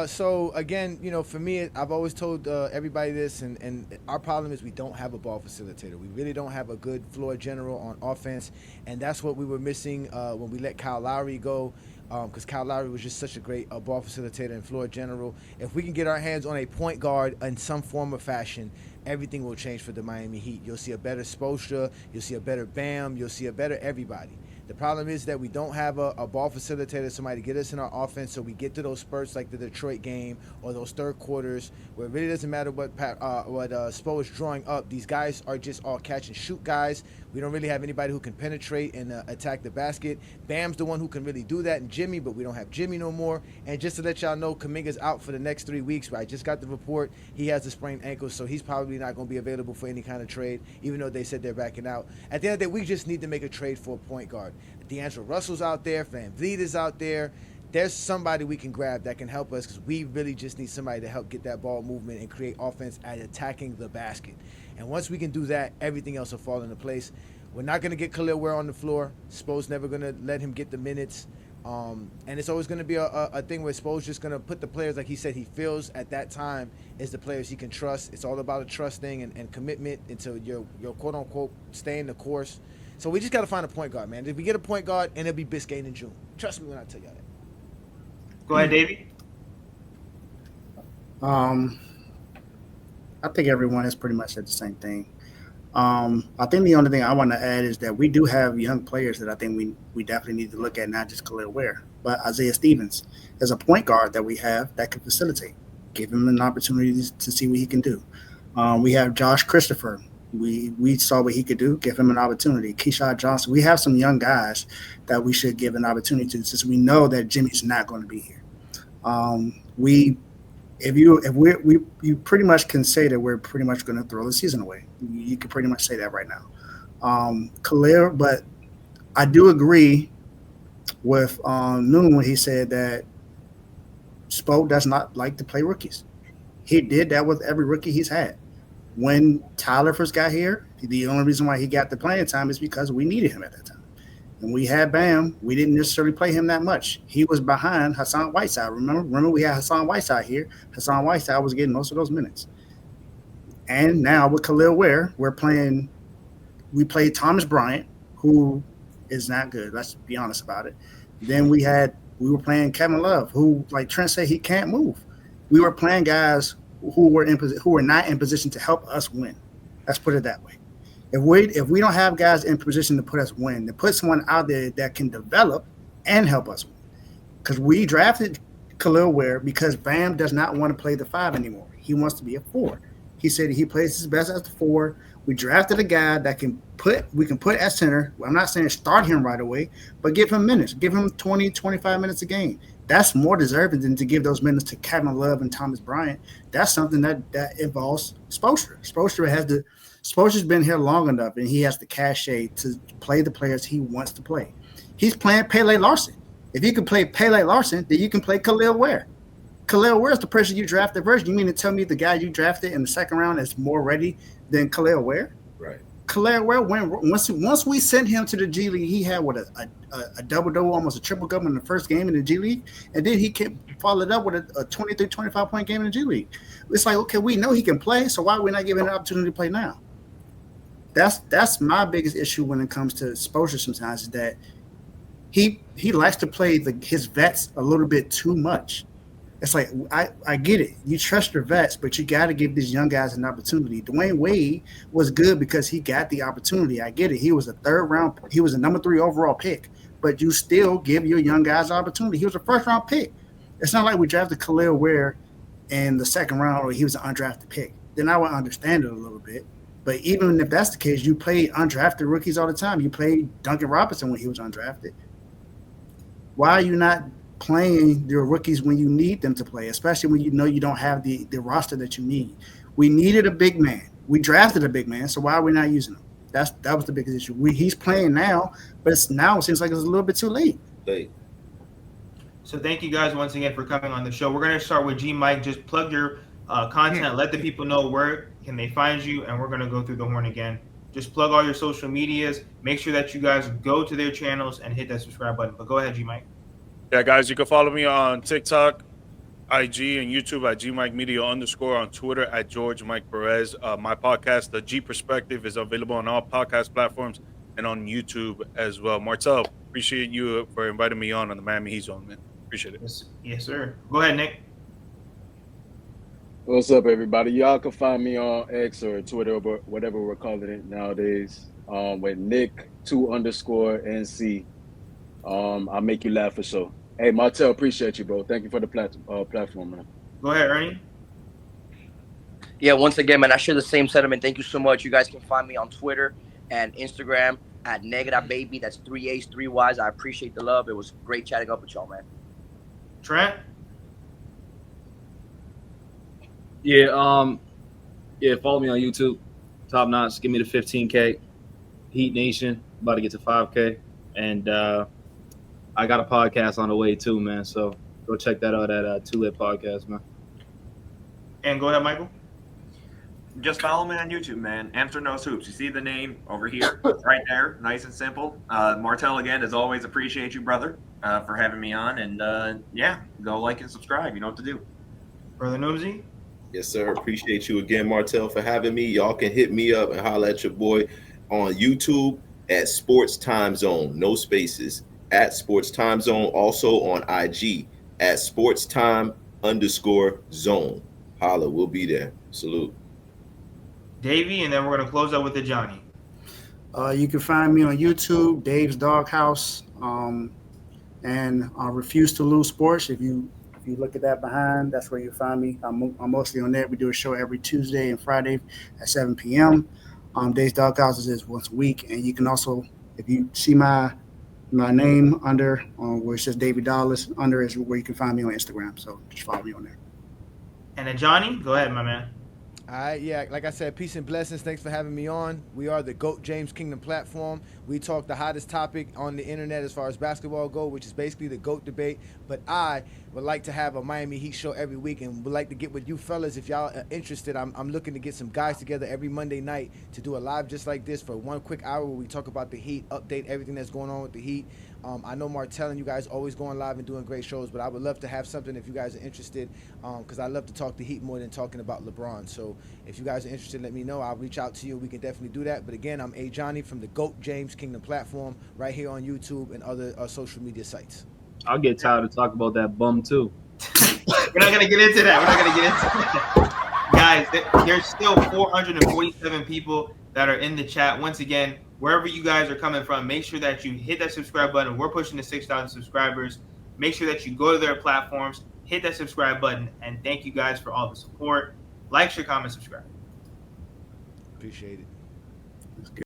So again, for me, I've always told everybody this, and our problem is we don't have a ball facilitator. We really don't have a good floor general on offense, and that's what we were missing when we let Kyle Lowry go, because Kyle Lowry was just such a great ball facilitator and floor general. If we can get our hands on a point guard in some form or fashion, everything will change for the Miami Heat. You'll see a better Spoelstra, you'll see a better Bam, you'll see a better everybody. The problem is that we don't have a ball facilitator, somebody to get us in our offense, so we get to those spurts like the Detroit game or those third quarters where it really doesn't matter what Spo is drawing up. These guys are just all catch and shoot guys. We don't really have anybody who can penetrate and attack the basket. Bam's the one who can really do that, and Jimmy, but we don't have Jimmy no more. And just to let y'all know, Kuminga's out for the next 3 weeks. I just got the report. He has a sprained ankle, so he's probably not going to be available for any kind of trade, even though they said they're backing out. At the end of the day, we just need to make a trade for a point guard. D'Angelo Russell's out there. Van Vliet is out there. There's somebody we can grab that can help us, because we really just need somebody to help get that ball movement and create offense at attacking the basket. And once we can do that, everything else will fall into place. We're not going to get Khalil Ware on the floor. Spo's never going to let him get the minutes. And it's always going to be a thing where Spo's just going to put the players, like he said, he feels at that time is the players he can trust. It's all about a trust thing and commitment until you're quote-unquote staying the course. So we just got to find a point guard, man. If we get a point guard, and it'll be Biscayne in June. Trust me when I tell y'all that. Go ahead, Davey. I think everyone has pretty much said the same thing. I think the only thing I want to add is that we do have young players that I think we definitely need to look at, not just Khalil Ware, but Isaiah Stevens is a point guard that we have that can facilitate. Give him an opportunity to see what he can do. We have Josh Christopher. We saw what he could do. Give him an opportunity. Keyshawn Johnson. We have some young guys that we should give an opportunity to, since we know that Jimmy's not going to be here. You pretty much can say that we're pretty much going to throw the season away. You can pretty much say that right now. Khalil, but I do agree with Noon when he said that Spo does not like to play rookies. He did that with every rookie he's had. When Tyler first got here, the only reason why he got the playing time is because we needed him at that time. And we had Bam. We didn't necessarily play him that much. He was behind Hassan Whiteside. Remember we had Hassan Whiteside here. Hassan Whiteside was getting most of those minutes. And now with Khalil Ware, we played Thomas Bryant, who is not good. Let's be honest about it. Then we were playing Kevin Love, who, like Trent said, he can't move. We were playing guys who were not in position to help us win. Let's put it that way. If we don't have guys in position to put us win, to put someone out there that can develop and help us win. Because we drafted Khalil Ware because Bam does not want to play the 5 anymore. He wants to be a 4. He said he plays his best as the 4. We drafted a guy that we can put at center. I'm not saying start him right away, but give him minutes. Give him 20, 25 minutes a game. That's more deserving than to give those minutes to Kevin Love and Thomas Bryant. That's something that involves Spoelstra. Spoelstra's been here long enough, and he has the cachet to play the players he wants to play. He's playing Pele Larson. If you can play Pele Larson, then you can play Khalil Ware. Khalil Ware is the person you drafted first. You mean to tell me the guy you drafted in the second round is more ready than Khalil Ware? Right. Khalil Ware, once we sent him to the G League, he had a double-double, almost a triple-double in the first game in the G League, and then he followed up with a 23, 25-point game in the G League. It's like, okay, we know he can play, so why are we not giving him an opportunity to play now? That's my biggest issue when it comes to Spoelstra sometimes, is that he likes to play his vets a little bit too much. It's like, I get it. You trust your vets, but you got to give these young guys an opportunity. Dwayne Wade was good because he got the opportunity. I get it. He was he was a number 3 overall pick, but you still give your young guys an opportunity. He was a first-round pick. It's not like we drafted Khalil Ware in the second round or he was an undrafted pick. Then I would understand it a little bit. But even if that's the case, you play undrafted rookies all the time. You played Duncan Robinson when he was undrafted. Why are you not playing your rookies when you need them to play, especially when you know you don't have the roster that you need? We needed a big man. We drafted a big man, so why are we not using him? That was the biggest issue. He's playing now, but it seems like it's a little bit too late. So thank you guys once again for coming on the show. We're going to start with G Mike. Just plug your content. Let the people know where can they find you, and we're going to go through the horn again. Just plug all your social medias. Make sure that you guys go to their channels and hit that subscribe button. But go ahead, G Mike. Yeah, guys, you can follow me on TikTok, IG, and YouTube at GMikeMedia_, on Twitter at George Mike Perez. My podcast, The G Perspective, is available on all podcast platforms and on YouTube as well. Martel, appreciate you for inviting me on the Miami Heat Zone, man. Appreciate it. Yes, sir. Go ahead, Nick. What's up, everybody? Y'all can find me on X or Twitter, or whatever we're calling it nowadays, with Nick2_NC. I'll make you laugh for sure. Hey, Martel, appreciate you, bro. Thank you for the platform, man. Go ahead, Ernie. Yeah, once again, man, I share the same sentiment. Thank you so much. You guys can find me on Twitter and Instagram at Baby. That's 3 A's, 3 Y's. I appreciate the love. It was great chatting up with y'all, man. Trent? Yeah, follow me on YouTube. Top notch. Give me the 15K. Heat Nation. About to get to 5K. And I got a podcast on the way too, man. So go check that out at Two Lit Podcast, man. And go ahead, Michael. Just follow me on YouTube, man. Answer Knows Hoops. You see the name over here, right there, nice and simple. Martel, again, as always, appreciate you, brother, for having me on. And yeah, go like and subscribe. You know what to do. Brother Noomsy? Yes, sir. Appreciate you again, Martel, for having me. Y'all can hit me up and holler at your boy on YouTube at Sports Time Zone. No spaces. At Sports Time Zone. Also on IG at Sports Time_Zone. Holla, we'll be there. Salute. Davey, and then we're going to close out with the Johnny. You can find me on YouTube, Dave's Doghouse, and Refuse to Lose Sports. If you look at that behind, that's where you find me. I'm mostly on there. We do a show every Tuesday and Friday at 7 p.m. Dave's Doghouse is once a week, and you can also, if you see my name under where it says David Dallas, under is where you can find me on Instagram. So just follow me on there. And then Johnny, go ahead, my man. All right, yeah, like I said, peace and blessings. Thanks for having me on. We are the GOAT James Kingdom platform. We talk the hottest topic on the internet as far as basketball go, which is basically the GOAT debate. But I would like to have a Miami Heat show every week, and would like to get with you fellas if y'all are interested. I'm looking to get some guys together every Monday night to do a live just like this for 1 quick hour where we talk about the Heat, update everything that's going on with the Heat. I know Martel and you guys always going live and doing great shows, but I would love to have something if you guys are interested, because I love to talk the Heat more than talking about LeBron. So if you guys are interested, let me know. I'll reach out to you. We can definitely do that. But again, I'm A. Johnny from the GOAT James Kingdom platform right here on YouTube and other social media sites. I'll get tired of talking about that bum too. We're not going to get into that. Guys, there's still 447 people that are in the chat. Once again, wherever you guys are coming from, make sure that you hit that subscribe button. We're pushing to 6,000 subscribers. Make sure that you go to their platforms, hit that subscribe button, and thank you guys for all the support. Like, share, comment, subscribe. Appreciate it.